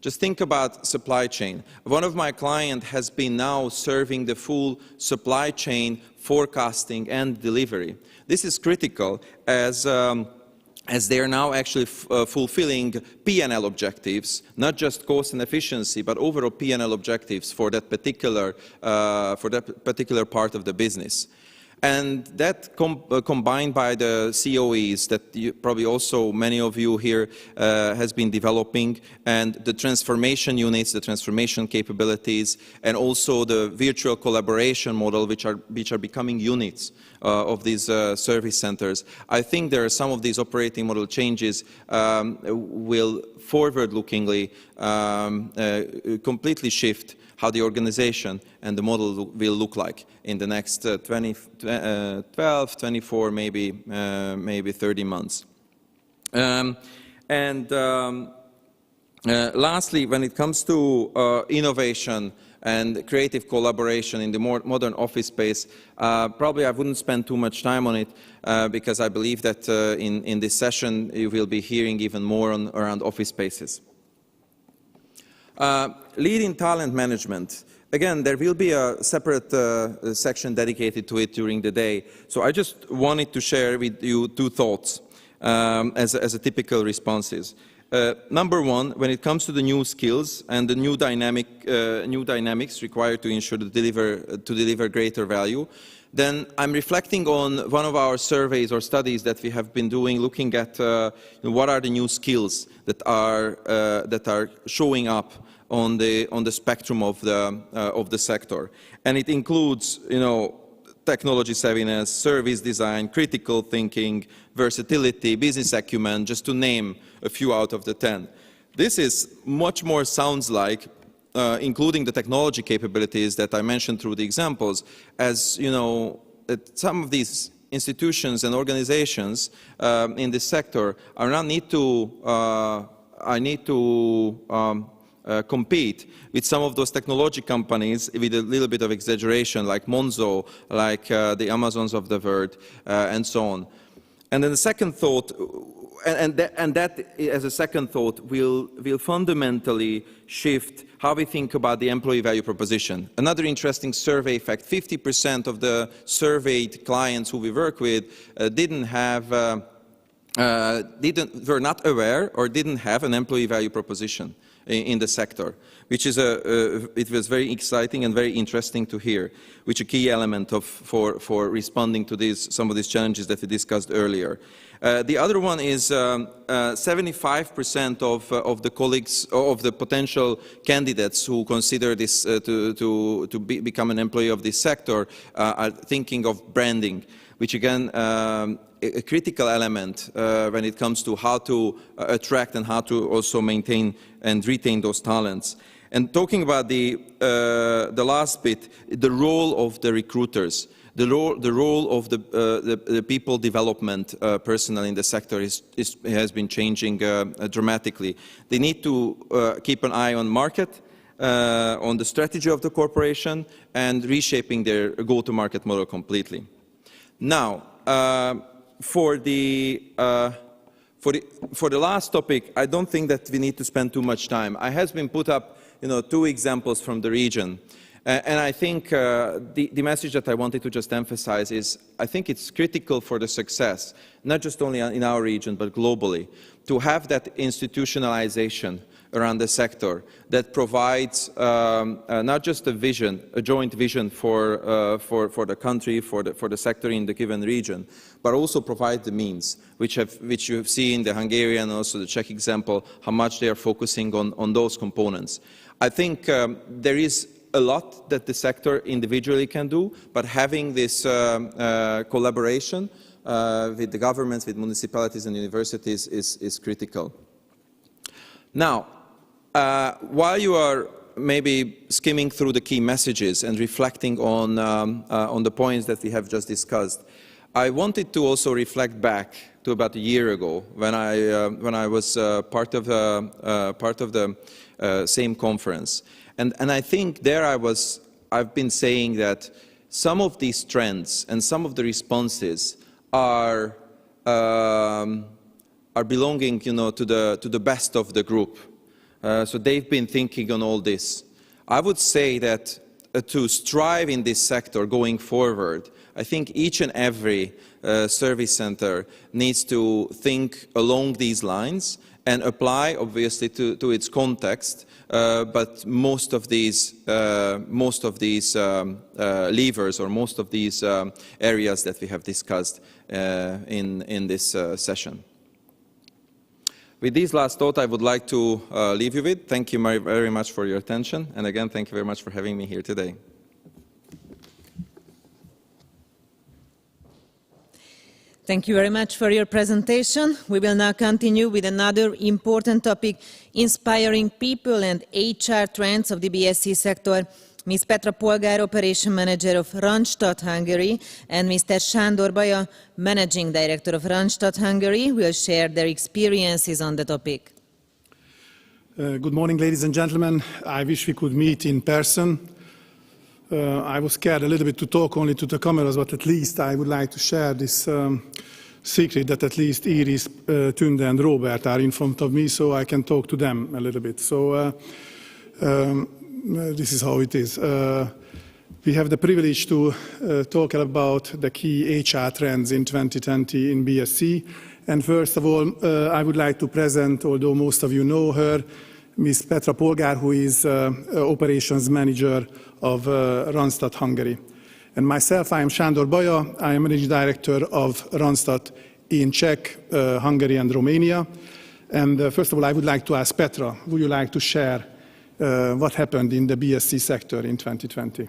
Speaker 6: Just think about supply chain. One of my clients has been now serving the full supply chain forecasting and delivery. This is critical as they are now actually fulfilling P&L objectives, not just cost and efficiency, but overall P&L objectives for that particular part of the business. And that combined by the COEs that probably also many of you here has been developing, and the transformation units, the transformation capabilities, and also the virtual collaboration model, which are becoming units of these service centers. I think there are some of these operating model changes will forward-lookingly completely shift how the organization and the model will look like in the next 12, 24, maybe 30 months. Lastly, when it comes to innovation and creative collaboration in the more modern office space, probably I wouldn't spend too much time on it because I believe that in this session you will be hearing even more around office spaces. Leading talent management. Again, there will be a separate section dedicated to it during the day. So I just wanted to share with you two thoughts as a typical responses. Number one, when it comes to the new skills and the new dynamics required to ensure to deliver greater value, then I'm reflecting on one of our surveys or studies that we have been doing, looking at what are the new skills that are showing up on the spectrum of the sector, and it includes technology savviness, service design, critical thinking, versatility, business acumen, just to name a few out of the 10. This is much more sounds like, including the technology capabilities that I mentioned through the examples, as that some of these institutions and organizations in this sector are now need to compete with some of those technology companies with a little bit of exaggeration, like Monzo, like the Amazons of the world, and so on. And then the second thought, and that as a second thought will fundamentally shift how we think about the employee value proposition. Another interesting survey fact: 50% of the surveyed clients who we work with were not aware or didn't have an employee value proposition in the sector, which is it was very exciting and very interesting to hear, which is a key element for responding to some of these challenges that we discussed earlier. The other one is 75% of the colleagues, of the potential candidates who consider this to become an employee of this sector are thinking of branding, which again a critical element when it comes to how to attract and how to also maintain and retain those talents. And talking about the last bit, the role of the recruiters, the role of the people development personnel in the sector has been changing dramatically. They need to keep an eye on market, on the strategy of the corporation, and reshaping their go-to-market model completely. Now, for the last topic, I don't think that we need to spend too much time. I have been put up, two examples from the region, and I think the message that I wanted to just emphasize is I think it's critical for the success, not just only in our region but globally, to have that institutionalization around the sector that provides not just a vision, a joint vision for the country, for the sector in the given region, but also provide the means, which you have seen the Hungarian and also the Czech example, how much they are focusing on those components. I think there is a lot that the sector individually can do, but having this collaboration with the governments, with municipalities and universities is critical. Now, while you are maybe skimming through the key messages and reflecting on the points that we have just discussed, I wanted to also reflect back to about a year ago when I was part of the same conference, and I think there I've been saying that some of these trends and some of the responses are belonging, to the best of the group. So they've been thinking on all this. I would say that to strive in this sector going forward, I think each and every service center needs to think along these lines and apply, obviously, to its context. But most of these levers or most of these areas that we have discussed in this session. With these last thoughts, I would like to leave you with. Thank you very much for your attention. And again, thank you very much for having me here today.
Speaker 1: Thank you very much for your presentation. We will now continue with another important topic, inspiring people and HR trends of the BSC sector. Ms. Petra Polgár, Operation Manager of Randstad, Hungary, and Mr. Sándor Baja, Managing Director of Randstad, Hungary, will share their experiences on the topic.
Speaker 7: Good morning, ladies and gentlemen. I wish we could meet in person. I was scared a little bit to talk only to the cameras, but at least I would like to share this secret that at least Iris, Tunde and Robert are in front of me, so I can talk to them a little bit. So this is how it is. We have the privilege to talk about the key HR trends in 2020 in BSC. And first of all, I would like to present, although most of you know her, Ms. Petra Polgár, who is Operations Manager of Randstad, Hungary. And myself, I am Sándor Baja. I am Managing Director of Randstad in Czech, Hungary and Romania. And first of all, I would like to ask Petra, would you like to share what happened in the BSC sector in 2020?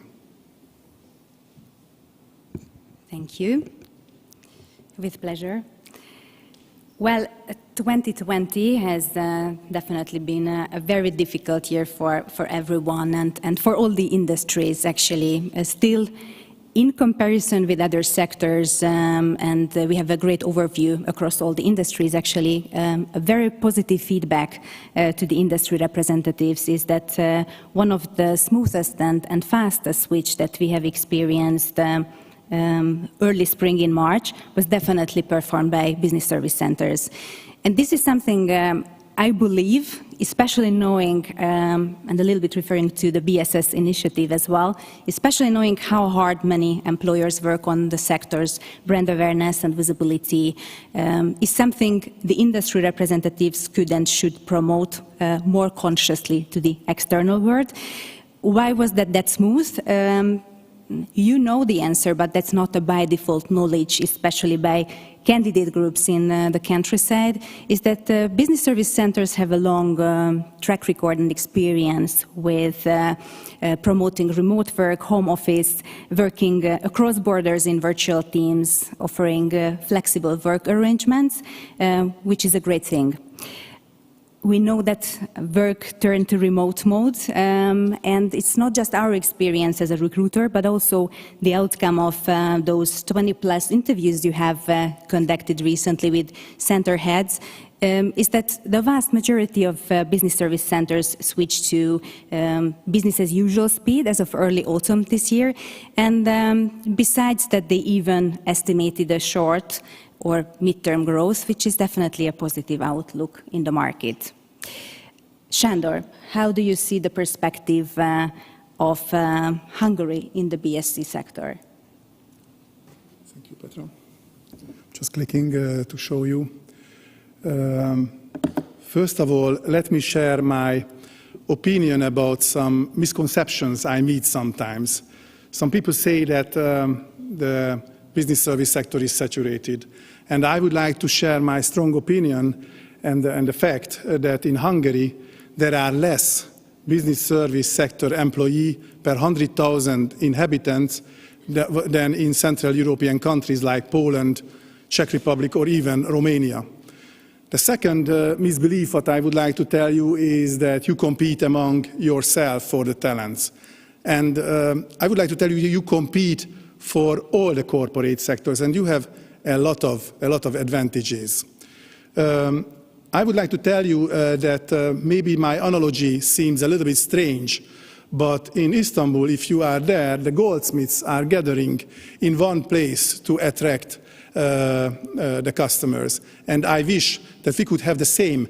Speaker 8: Thank you. With pleasure. Well, 2020 has definitely been a very difficult year for everyone and for all the industries, actually. Still, in comparison with other sectors, and we have a great overview across all the industries, actually, a very positive feedback to the industry representatives is that one of the smoothest and fastest switch that we have experienced early spring in March was definitely performed by business service centers. And this is something I believe, especially knowing, and a little bit referring to the BSS initiative as well, especially knowing how hard many employers work on the sector's brand awareness and visibility, is something the industry representatives could and should promote more consciously to the external world. Why was that smooth? You know the answer, but that's not a by default knowledge, especially by candidate groups in the countryside, is that business service centers have a long track record and experience with promoting remote work, home office, working across borders in virtual teams, offering flexible work arrangements, which is a great thing. We know that work turned to remote mode, and it's not just our experience as a recruiter, but also the outcome of those 20-plus interviews you have conducted recently with center heads, is that the vast majority of business service centers switched to business as usual speed as of early autumn this year. And besides that, they even estimated a short or midterm growth, which is definitely a positive outlook in the market. Sándor, how do you see the perspective of Hungary in the BSC sector?
Speaker 7: Thank you, Petra. Just clicking to show you. First of all, let me share my opinion about some misconceptions I meet sometimes. Some people say that the business service sector is saturated. And I would like to share my strong opinion and the fact that in Hungary there are less business service sector employee per 100,000 inhabitants than in Central European countries like Poland, Czech Republic, or even Romania. The second misbelief what I would like to tell you is that you compete among yourself for the talents. And I would like to tell you, you compete for all the corporate sectors, and you have a lot of advantages. I would like to tell you that maybe my analogy seems a little bit strange, but in Istanbul, if you are there, the goldsmiths are gathering in one place to attract the customers. And I wish that we could have the same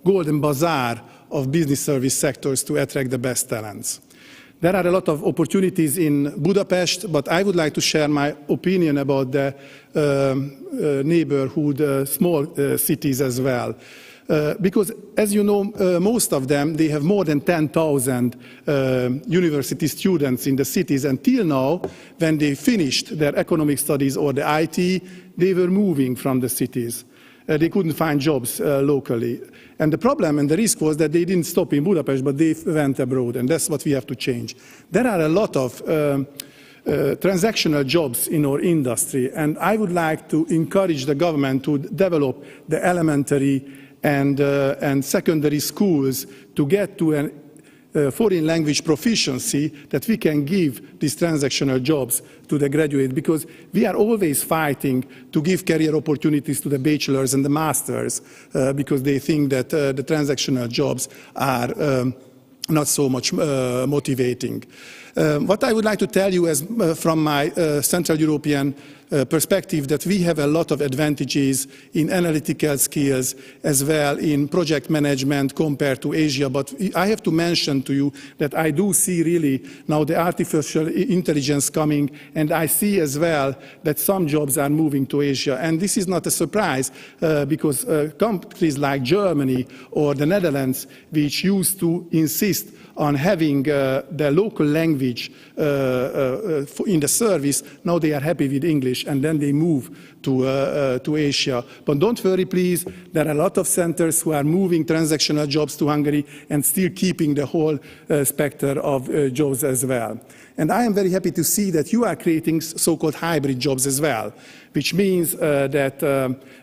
Speaker 7: golden bazaar of business service sectors to attract the best talents. There are a lot of opportunities in Budapest, but I would like to share my opinion about the neighborhood, small cities as well. Because, as you know, most of them, they have more than 10,000 university students in the cities. Until now, when they finished their economic studies or the IT, they were moving from the cities. They couldn't find jobs locally. And the problem and the risk was that they didn't stop in Budapest, but they went abroad, and that's what we have to change. There are a lot of transactional jobs in our industry, and I would like to encourage the government to develop the elementary and secondary schools to get to a foreign language proficiency that we can give these transactional jobs to the graduate, because we are always fighting to give career opportunities to the bachelors and the masters because they think that the transactional jobs are not so much motivating. What I would like to tell you is from my Central European perspective, that we have a lot of advantages in analytical skills as well in project management compared to Asia. But I have to mention to you that I do see really now the artificial intelligence coming, and I see as well that some jobs are moving to Asia. And this is not a surprise because countries like Germany or the Netherlands, which used to insist on having the local language in the service, now they are happy with English, and then they move to Asia. But don't worry, please, there are a lot of centers who are moving transactional jobs to Hungary and still keeping the whole spectrum of jobs as well. And I am very happy to see that you are creating so-called hybrid jobs as well, which means that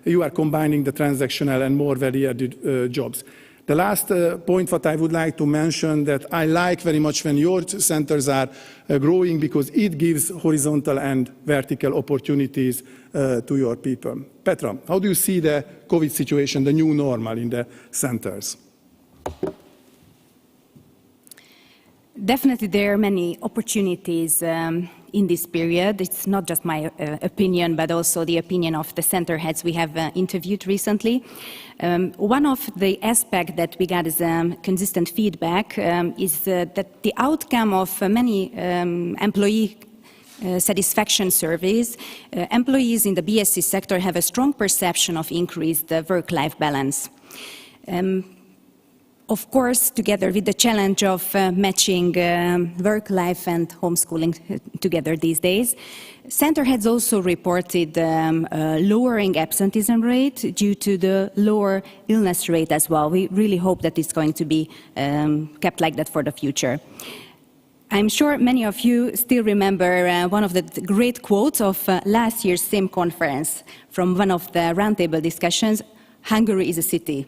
Speaker 7: you are combining the transactional and more value-added jobs. The last point what I would like to mention, that I like very much when your centers are growing, because it gives horizontal and vertical opportunities to your people. Petra, how do you see the COVID situation, the new normal in the centers?
Speaker 8: Definitely there are many opportunities in this period. It's not just my opinion, but also the opinion of the center heads we have interviewed recently. One of the aspects that we got as consistent feedback is that the outcome of many employee satisfaction surveys, employees in the BSc sector have a strong perception of increased work-life balance. Of course, together with the challenge of matching work-life and homeschooling together these days, center heads also reported lowering absenteeism rate due to the lower illness rate as well. We really hope that it's going to be kept like that for the future. I'm sure many of you still remember one of the great quotes of last year's same conference from one of the roundtable discussions: "Hungary is a city."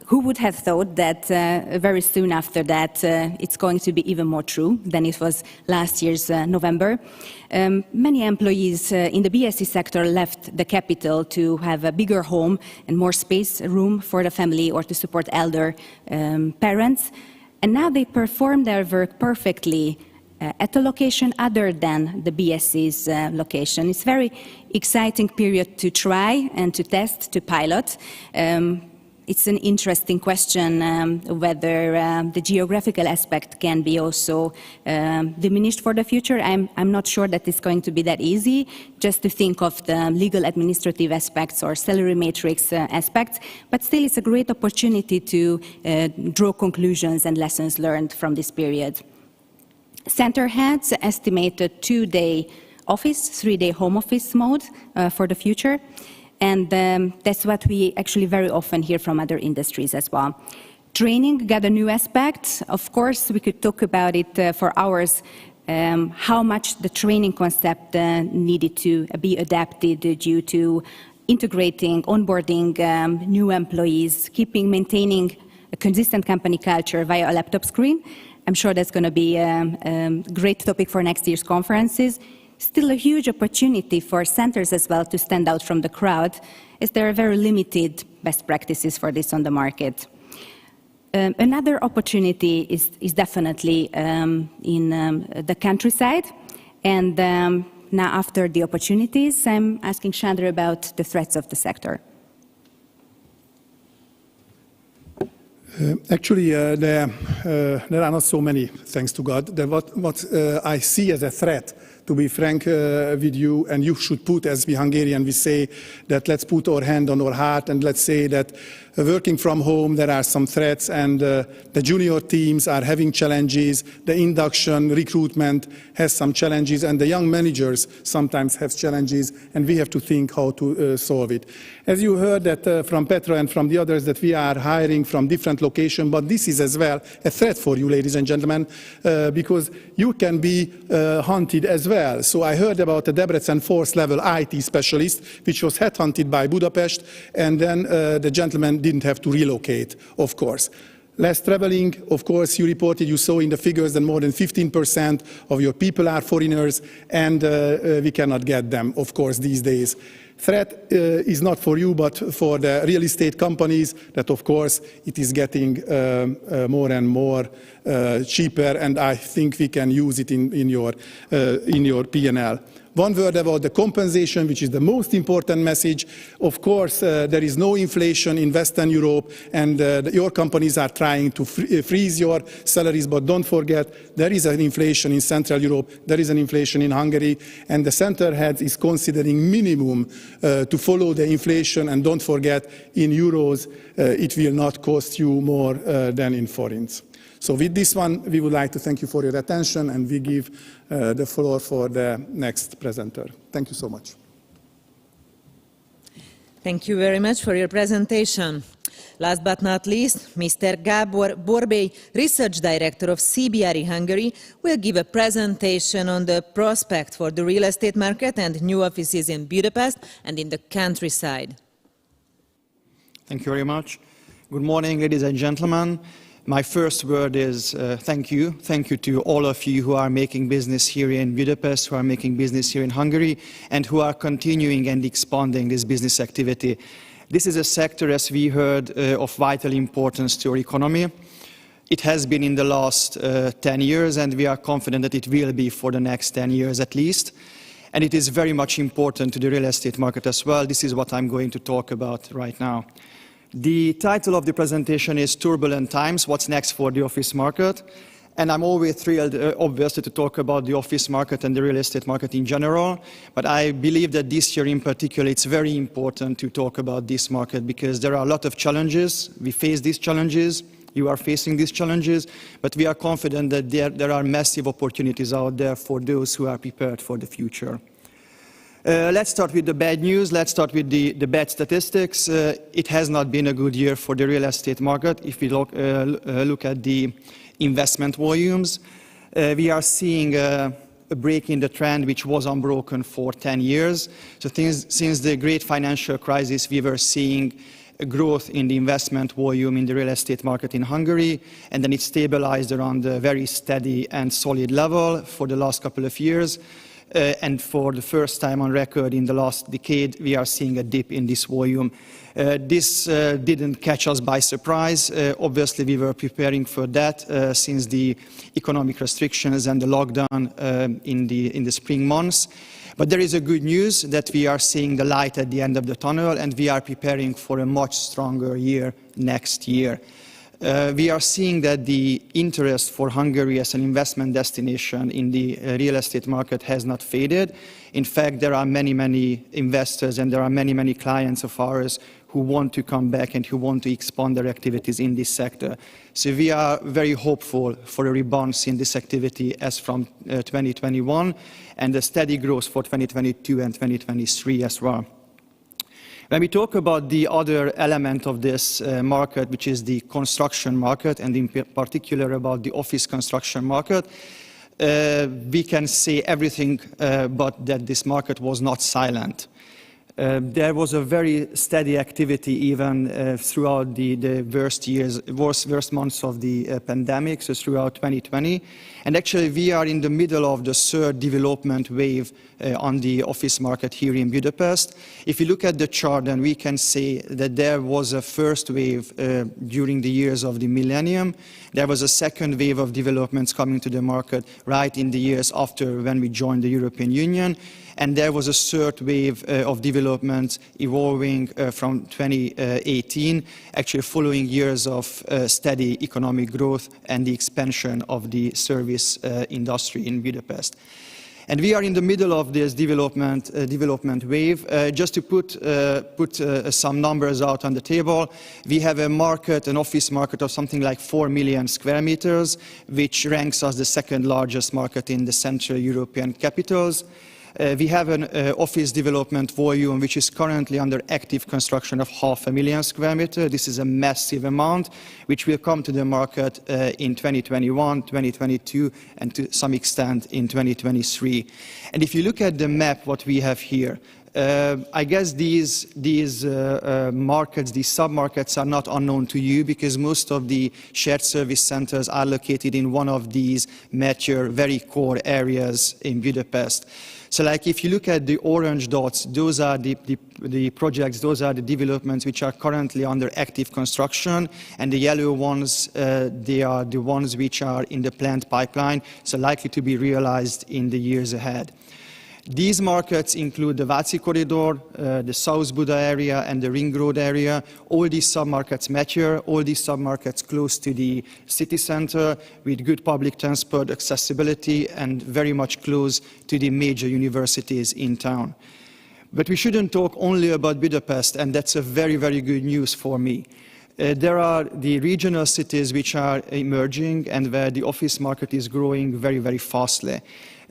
Speaker 8: Who would have thought that very soon after that it's going to be even more true than it was last year's November? Many employees in the BSc sector left the capital to have a bigger home and more space, room for the family, or to support elder parents. And now they perform their work perfectly at a location other than the BSc's location. It's a very exciting period to try and to test, to pilot. It's an interesting question whether the geographical aspect can be also diminished for the future. I'm not sure that it's going to be that easy, just to think of the legal administrative aspects or salary matrix aspects, but still it's a great opportunity to draw conclusions and lessons learned from this period. Center heads estimate a 2-day office, 3-day home office mode for the future. And that's what we actually very often hear from other industries as well. Training got a new aspect. Of course, we could talk about it for hours, how much the training concept needed to be adapted due to integrating, onboarding new employees, maintaining a consistent company culture via a laptop screen. I'm sure that's going to be a great topic for next year's conferences. Still a huge opportunity for centers as well to stand out from the crowd, as there are very limited best practices for this on the market. Another opportunity is definitely in the countryside, and now after the opportunities, I'm asking Chandra about the threats of the sector.
Speaker 7: Actually, there are not so many, thanks to God. What I see as a threat, to be frank with you, and you should put, as we Hungarian, we say that let's put our hand on our heart and let's say that working from home, there are some threats, and the junior teams are having challenges, the induction, recruitment has some challenges, and the young managers sometimes have challenges, and we have to think how to solve it. As you heard that from Petra and from the others, that we are hiring from different locations, but this is as well a threat for you, ladies and gentlemen, because you can be hunted as well. So I heard about a Debrecen force level IT specialist, which was headhunted by Budapest, and then the gentleman didn't have to relocate, of course. Less traveling, of course, you reported, you saw in the figures that more than 15% of your people are foreigners, and we cannot get them, of course, these days. Threat is not for you, but for the real estate companies, that of course it is getting more and more cheaper, and I think we can use it in your P&L. One word about the compensation, which is the most important message. Of course, there is no inflation in Western Europe, and your companies are trying to freeze your salaries, but don't forget, there is an inflation in Central Europe, there is an inflation in Hungary, and the center head is considering minimum to follow the inflation, and don't forget, in euros, it will not cost you more than in forints. So with this one, we would like to thank you for your attention, and we give the floor for the next presenter. Thank you so much.
Speaker 1: Thank you very much for your presentation. Last but not least, Mr. Gábor Borbély, Research Director of CBRE Hungary, will give a presentation on the prospect for the real estate market and new offices in Budapest and in the countryside.
Speaker 9: Thank you very much. Good morning, ladies and gentlemen. My first word is thank you. Thank you to all of you who are making business here in Budapest, who are making business here in Hungary, and who are continuing and expanding this business activity. This is a sector, as we heard, of vital importance to our economy. It has been in the last 10 years, and we are confident that it will be for the next 10 years at least. And it is very much important to the real estate market as well. This is what I'm going to talk about right now. The title of the presentation is Turbulent Times, What's Next for the Office Market? And I'm always thrilled, obviously, to talk about the office market and the real estate market in general. But I believe that this year in particular, it's very important to talk about this market because there are a lot of challenges. We face these challenges. You are facing these challenges. But we are confident that there are massive opportunities out there for those who are prepared for the future. Let's start with the bad news. Let's start with the bad statistics. It has not been a good year for the real estate market. If we look at the investment volumes, we are seeing a break in the trend which was unbroken for 10 years. So since the great financial crisis, we were seeing a growth in the investment volume in the real estate market in Hungary, and then it stabilized around a very steady and solid level for the last couple of years. And for the first time on record in the last decade, we are seeing a dip in this volume. This didn't catch us by surprise. Obviously, we were preparing for that since the economic restrictions and the lockdown in the spring months. But there is a good news that we are seeing the light at the end of the tunnel, and we are preparing for a much stronger year next year. We are seeing that the interest for Hungary as an investment destination in the real estate market has not faded. In fact, there are many, many investors and there are many, many clients of ours who want to come back and who want to expand their activities in this sector. So we are very hopeful for a rebound in this activity as from 2021 and a steady growth for 2022 and 2023 as well. When we talk about the other element of this market, which is the construction market, and in particular about the office construction market, we can say everything but that this market was not silent. There was a very steady activity even throughout the worst months of the pandemic, so throughout 2020. And actually, we are in the middle of the third development wave on the office market here in Budapest. If you look at the chart, then we can see that there was a first wave during the years of the millennium. There was a second wave of developments coming to the market right in the years after when we joined the European Union. And there was a third wave of development evolving from 2018, actually following years of steady economic growth and the expansion of the service industry in Budapest. And we are in the middle of this development wave. Just to put some numbers out on the table, we have a market, an office market of something like 4 million square meters, which ranks as the second largest market in the Central European capitals. We have an office development volume which is currently under active construction of 500,000 square meters. This is a massive amount which will come to the market in 2021, 2022 and to some extent in 2023. And if you look at the map what we have here, I guess these markets, these sub-markets are not unknown to you because most of the shared service centers are located in one of these mature, very core areas in Budapest. So like if you look at the orange dots, those are the projects, those are the developments which are currently under active construction, and the yellow ones, they are the ones which are in the planned pipeline, so likely to be realized in the years ahead. These markets include the Váci corridor, the South Buda area and the Ring Road area. All these sub-markets mature, all these sub-markets close to the city center with good public transport accessibility and very much close to the major universities in town. But we shouldn't talk only about Budapest, and that's a very, very good news for me. There are the regional cities which are emerging and where the office market is growing very, very fastly.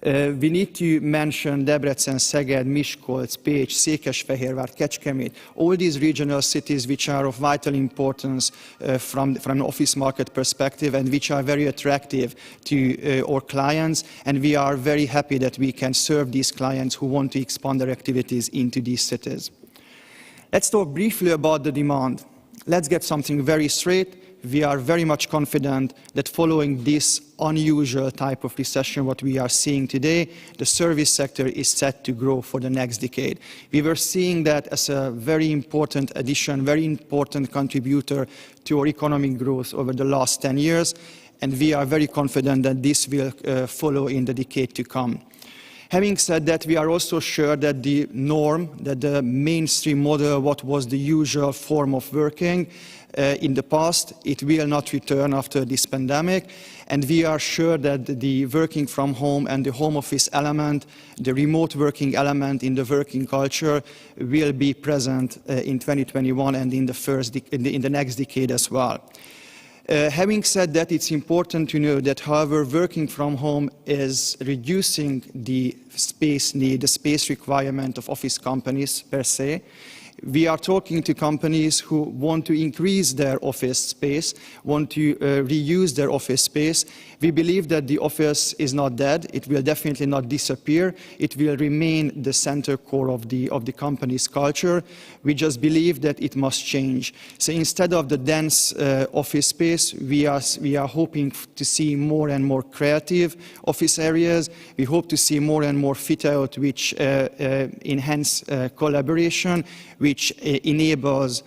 Speaker 9: We need to mention Debrecen, Szeged, Miskolc, Pécs, Székesfehérvár, Kecskemét, all these regional cities which are of vital importance from an office market perspective and which are very attractive to our clients, and we are very happy that we can serve these clients who want to expand their activities into these cities. Let's talk briefly about the demand. Let's get something very straight. We are very much confident that following this unusual type of recession, what we are seeing today, the service sector is set to grow for the next decade. We were seeing that as a very important addition, very important contributor to our economic growth over the last 10 years, and we are very confident that this will follow in the decade to come. Having said that, we are also sure that the norm, that the mainstream model, what was the usual form of working in the past, it will not return after this pandemic. And we are sure that the working from home and the home office element, the remote working element in the working culture will be present in 2021 and in the next decade as well. Having said that, it's important to know that, however, working from home is reducing the space need, the space requirement of office companies per se. We are talking to companies who want to increase their office space, want to reuse their office space. We believe that the office is not dead. It will definitely not disappear. It will remain the center core of the company's culture. We just believe that it must change. So instead of the dense office space, we are hoping to see more and more creative office areas. We hope to see more and more fit out which enhance collaboration, which enables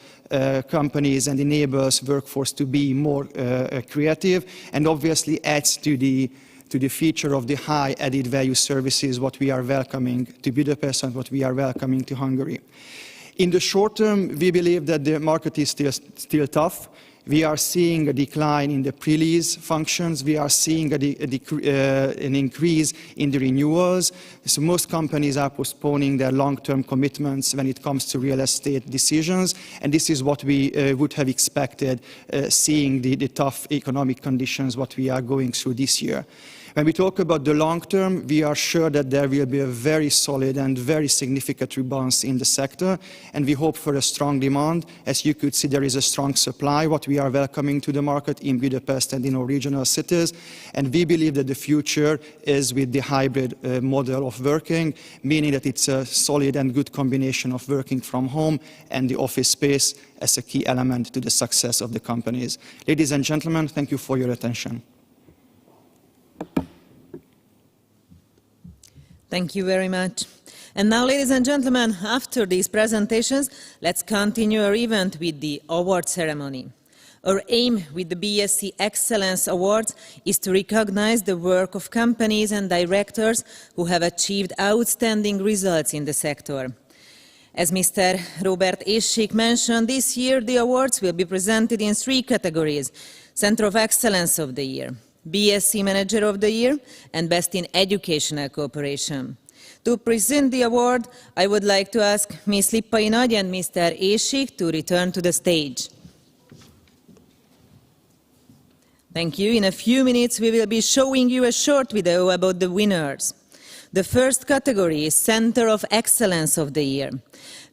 Speaker 9: companies and enables workforce to be more creative, and obviously adds to the feature of the high added value services what we are welcoming to Budapest and what we are welcoming to Hungary. In the short term, we believe that the market is still tough. We are seeing a decline in the pre-lease functions. We are seeing an increase in the renewals. So most companies are postponing their long-term commitments when it comes to real estate decisions. And this is what we would have expected, seeing the tough economic conditions what we are going through this year. When we talk about the long term, we are sure that there will be a very solid and very significant rebound in the sector, and we hope for a strong demand. As you could see, there is a strong supply, what we are welcoming to the market in Budapest and in our regional cities, and we believe that the future is with the hybrid model of working, meaning that it's a solid and good combination of working from home and the office space as a key element to the success of the companies. Ladies and gentlemen, thank you for your attention.
Speaker 1: Thank you very much. And now, ladies and gentlemen, after these presentations, let's continue our event with the award ceremony. Our aim with the BSc Excellence Awards is to recognize the work of companies and directors who have achieved outstanding results in the sector. As Mr. Robert Éssik mentioned, this year the awards will be presented in 3 categories: Center of Excellence of the Year, BSc Manager of the Year, and Best in Educational Cooperation. To present the award, I would like to ask Ms. Lippai Nagy and Mr. Éssik to return to the stage. Thank you. In a few minutes, we will be showing you a short video about the winners. The first category is Center of Excellence of the Year.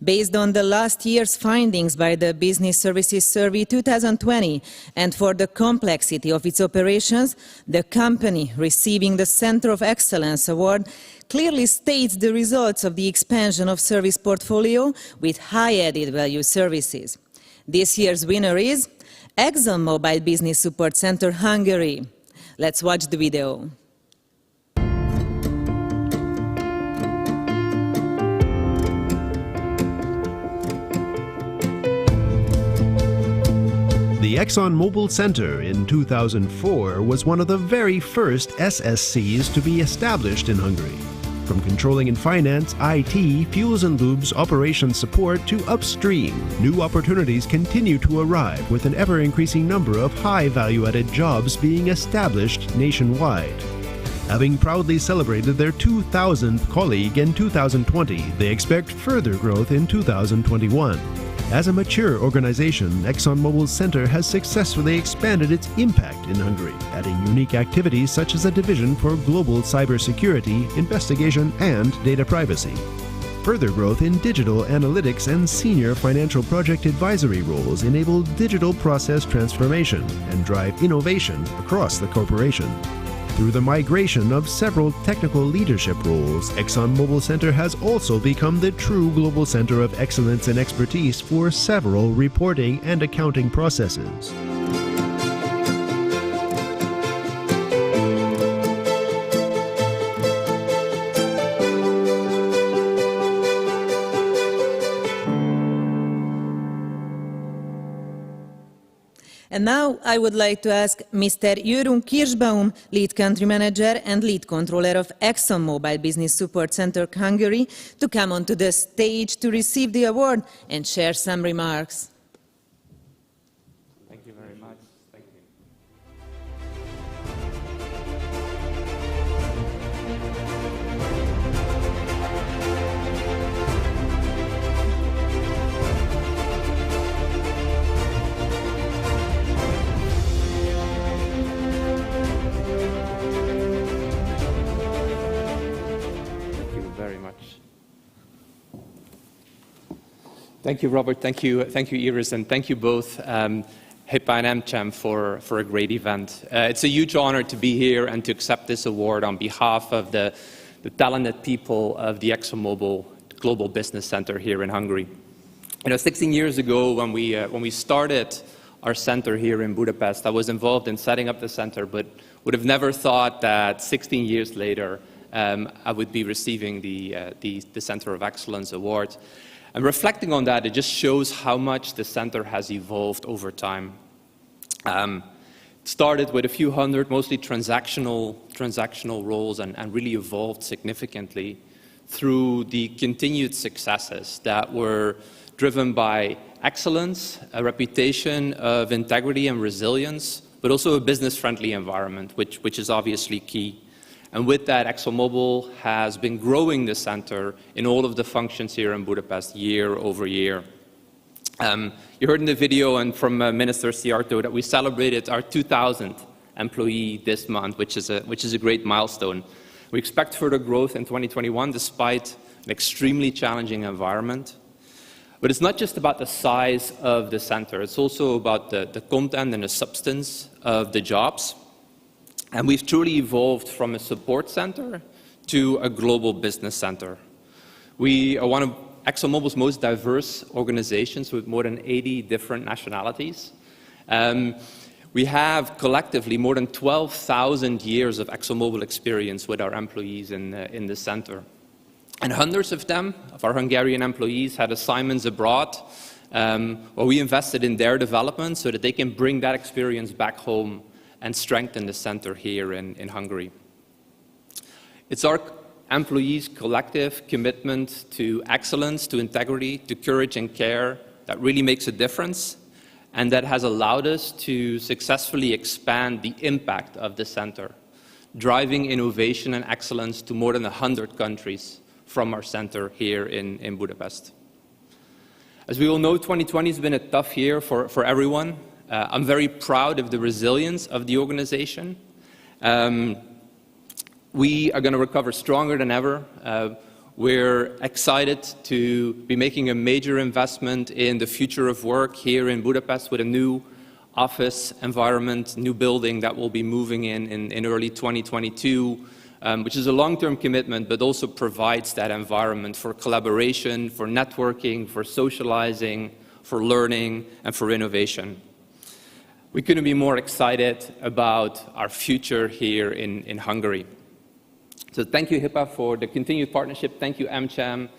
Speaker 1: Based on the last year's findings by the Business Services Survey 2020, and for the complexity of its operations, the company receiving the Center of Excellence Award clearly states the results of the expansion of service portfolio with high added value services. This year's winner is ExxonMobil Business Support Center, Hungary. Let's watch the video.
Speaker 5: The ExxonMobil Center in 2004 was one of the very first SSCs to be established in Hungary. From controlling and finance, IT, fuels and lubes, operations support to upstream, new opportunities continue to arrive with an ever-increasing number of high value-added jobs being established nationwide. Having proudly celebrated their 2,000th colleague in 2020, they expect further growth in 2021. As a mature organization, ExxonMobil's center has successfully expanded its impact in Hungary, adding unique activities such as a division for global cybersecurity, investigation, and data privacy. Further growth in digital analytics and senior financial project advisory roles enable digital process transformation and drive innovation across the corporation. Through the migration of several technical leadership roles, ExxonMobil Center has also become the true global center of excellence and expertise for several reporting and accounting processes.
Speaker 1: And now I would like to ask Mr. Jörun Kirschbaum, Lead Country Manager and Lead Controller of ExxonMobil Business Support Center, Hungary, to come onto the stage to receive the award and share some remarks.
Speaker 10: Thank you very much. Thank you. Thank you, Robert. Thank you, Iris, and thank you both, HIPAA and AmCham, for a great event. It's a huge honor to be here and to accept this award on behalf of the talented people of the ExxonMobil Global Business Center here in Hungary. 16 years ago, when we started our center here in Budapest, I was involved in setting up the center, but would have never thought that 16 years later, I would be receiving the Center of Excellence Award. And reflecting on that, it just shows how much the center has evolved over time. It started with a few hundred, mostly transactional roles, and really evolved significantly through the continued successes that were driven by excellence, a reputation of integrity and resilience, but also a business-friendly environment, which is obviously key. And with that, ExxonMobil has been growing the center in all of the functions here in Budapest year over year. You heard in the video and from Minister Szijjártó that we celebrated our 2,000th employee this month, which is a great milestone. We expect further growth in 2021 despite an extremely challenging environment. But it's not just about the size of the center, it's also about the content and the substance of the jobs. And we've truly evolved from a support center to a global business center. We are one of ExxonMobil's most diverse organizations with more than 80 different nationalities. We have collectively more than 12,000 years of ExxonMobil experience with our employees in the center. And hundreds of them, of our Hungarian employees, had assignments abroad where we invested in their development so that they can bring that experience back home and strengthen the center here in Hungary. It's our employees' collective commitment to excellence, to integrity, to courage and care that really makes a difference, and that has allowed us to successfully expand the impact of the center, driving innovation and excellence to more than 100 countries from our center here in Budapest. As we all know, 2020 has been a tough year for everyone. I'm very proud of the resilience of the organization. We are going to recover stronger than ever. We're excited to be making a major investment in the future of work here in Budapest with a new office environment, new building that will be moving in early 2022, which is a long-term commitment, but also provides that environment for collaboration, for networking, for socializing, for learning, and for innovation. We couldn't be more excited about our future here in Hungary. So thank you, HIPAA, for the continued partnership. Thank you, AmCham.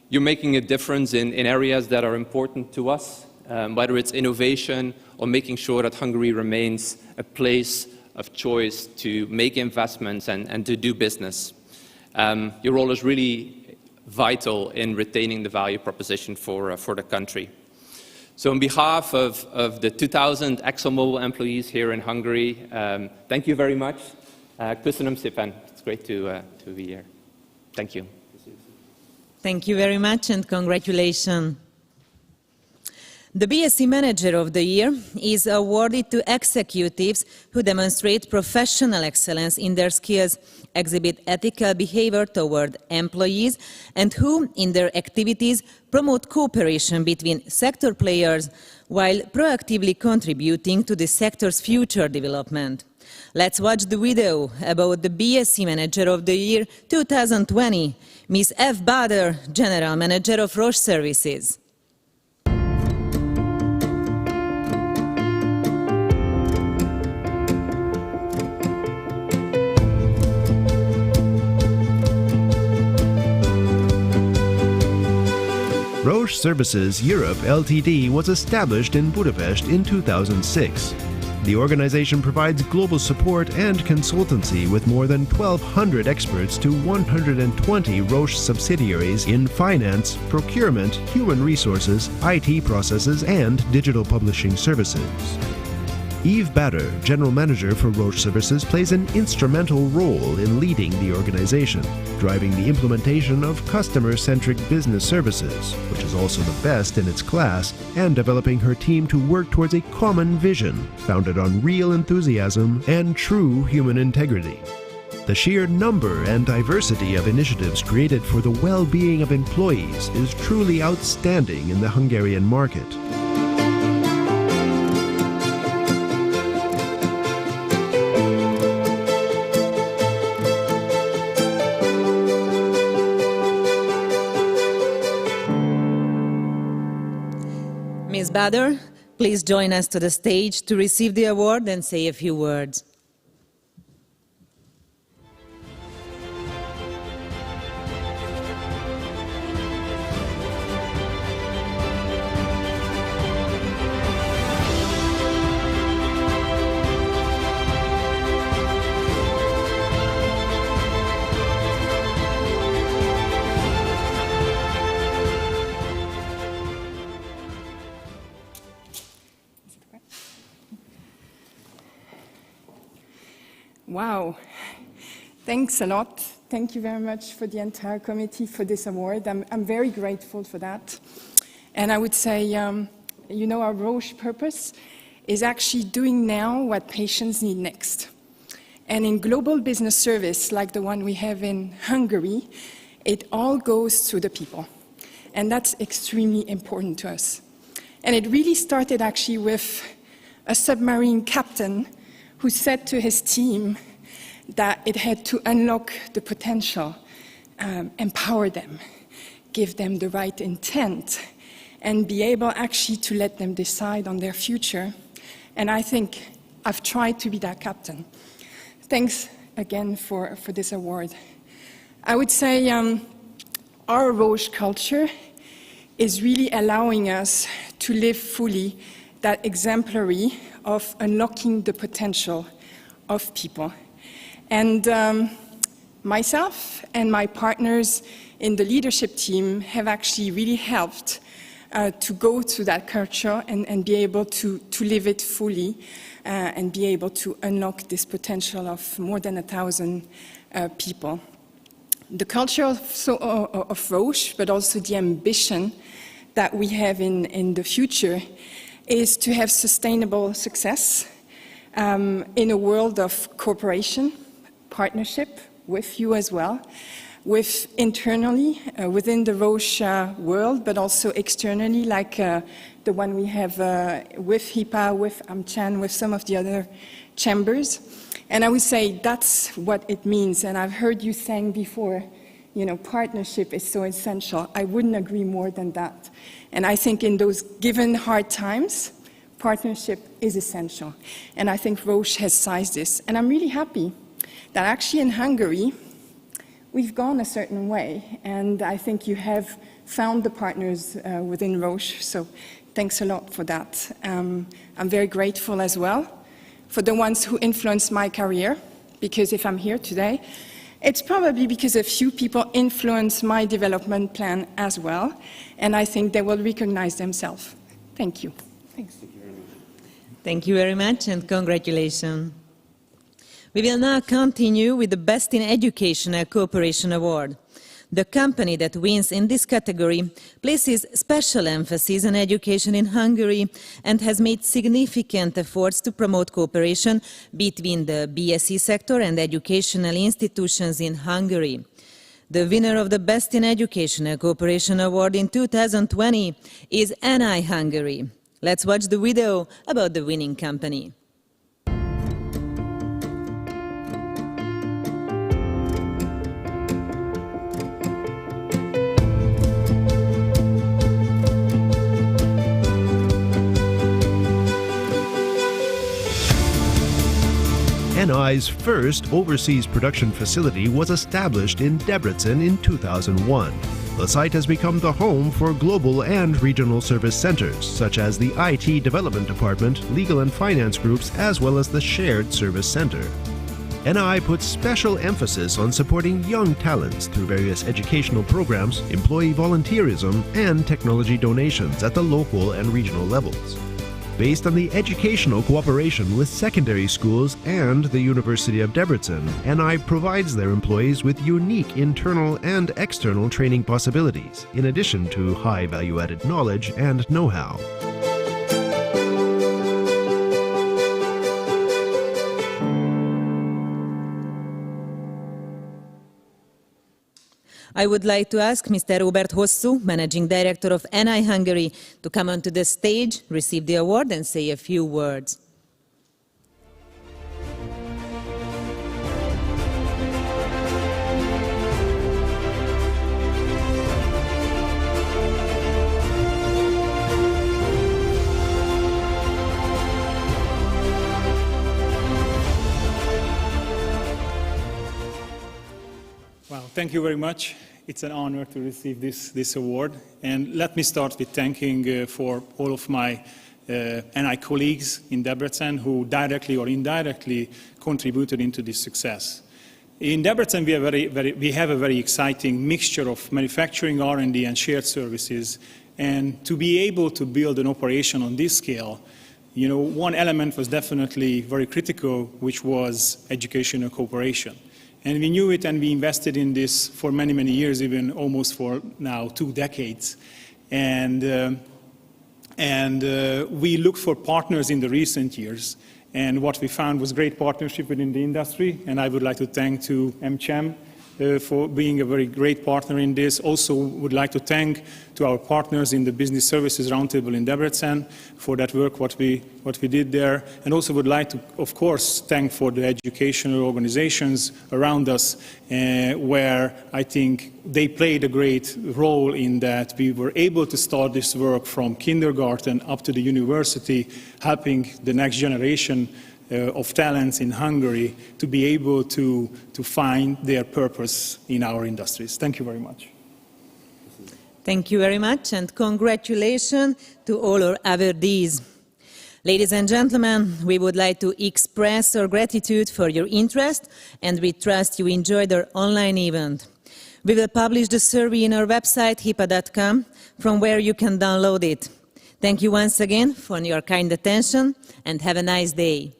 Speaker 10: You're making a difference in areas that are important to us, whether it's innovation or making sure that Hungary remains a place of choice to make investments and to do business. Your role is really vital in retaining the value proposition for the country. So on behalf of the 2,000 ExxonMobil employees here in Hungary, thank you very much. Köszönöm szépen. It's great to be here. Thank you.
Speaker 1: Thank you very much and congratulations. The BSc Manager of the Year is awarded to executives who demonstrate professional excellence in their skills, exhibit ethical behavior toward employees, and who, in their activities, promote cooperation between sector players while proactively contributing to the sector's future development. Let's watch the video about the BSc Manager of the Year 2020, Ms. F. Bader, General Manager of Roche Services.
Speaker 5: Roche Services Europe Ltd. was established in Budapest in 2006. The organization provides global support and consultancy with more than 1,200 experts to 120 Roche subsidiaries in finance, procurement, human resources, IT processes, and digital publishing services. Yves Bader, General Manager for Roche Services, plays an instrumental role in leading the organization, driving the implementation of customer-centric business services, which is also the best in its class, and developing her team to work towards a common vision founded on real enthusiasm and true human integrity. The sheer number and diversity of initiatives created for the well-being of employees is truly outstanding in the Hungarian market.
Speaker 1: Ms. Bader, please join us to the stage to receive the award and say a few words.
Speaker 11: Wow, thanks a lot. Thank you very much for the entire committee for this award. I'm very grateful for that. And I would say, you know, our Roche purpose is actually doing now what patients need next. And in global business service, like the one we have in Hungary, it all goes through the people. And that's extremely important to us. And it really started actually with a submarine captain who said to his team that it had to unlock the potential, empower them, give them the right intent, and be able actually to let them decide on their future And I think I've tried to be that captain. Thanks again for this award. I would say our Roche culture is really allowing us to live fully that exemplary of unlocking the potential of people. And myself and my partners in the leadership team have actually really helped to go through that culture and be able to live it fully and be able to unlock this potential of more than 1,000 people. The culture of Roche, but also the ambition that we have in the future, is to have sustainable success in a world of cooperation, partnership with you as well, with internally within the Roche world, but also externally, like the one we have with HIPAA, with AmCham, with some of the other chambers. And I would say that's what it means. And I've heard you saying before, you know, partnership is so essential. I wouldn't agree more than that. And I think in those given hard times, partnership is essential. And I think Roche has sized this. And I'm really happy that actually in Hungary, we've gone a certain way. And I think you have found the partners within Roche. So thanks a lot for that. I'm very grateful as well for the ones who influenced my career, because if I'm here today, it's probably because a few people influenced my development plan as well, and I think they will recognize themselves. Thank you. Thanks.
Speaker 1: Thank you very much, and congratulations. We will now continue with the Best in Educational Cooperation Award. The company that wins in this category places special emphasis on education in Hungary and has made significant efforts to promote cooperation between the BSc sector and educational institutions in Hungary. The winner of the Best in Educational Cooperation Award in 2020 is NI Hungary. Let's watch the video about the winning company.
Speaker 5: NI's first overseas production facility was established in Debrecen in 2001. The site has become the home for global and regional service centers, such as the IT Development Department, Legal and Finance Groups, as well as the Shared Service Center. NI puts special emphasis on supporting young talents through various educational programs, employee volunteerism, and technology donations at the local and regional levels. Based on the educational cooperation with secondary schools and the University of Debrecen, NI provides their employees with unique internal and external training possibilities, in addition to high value-added knowledge and know-how.
Speaker 1: I would like to ask Mr. Robert Hosszú, Managing Director of NI Hungary, to come onto the stage, receive the award and say a few words.
Speaker 12: Well, thank you very much. It's an honor to receive this award. And let me start with thanking for all of my NI colleagues in Debrecen who directly or indirectly contributed into this success. In Debrecen, we have a very exciting mixture of manufacturing, R&D, and shared services. And to be able to build an operation on this scale, you know, one element was definitely very critical, which was educational cooperation. And we knew it, and we invested in this for many, many years, even almost for now 2 decades. And we looked for partners in the recent years. And what we found was great partnership within the industry. And I would like to thank to AmCham for being a very great partner in this. Also would like to thank to our partners in the Business Services Roundtable in Debrecen for that work what we did there. And also would like to, of course, thank for the educational organizations around us where I think they played a great role in that we were able to start this work from kindergarten up to the university, helping the next generation of talents in Hungary to be able to find their purpose in our industries. Thank you very much.
Speaker 1: Thank you very much, and congratulations to all our awardees. Ladies and gentlemen, we would like to express our gratitude for your interest, and we trust you enjoyed our online event. We will publish the survey on our website, hipa.com, from where you can download it. Thank you once again for your kind attention, and have a nice day.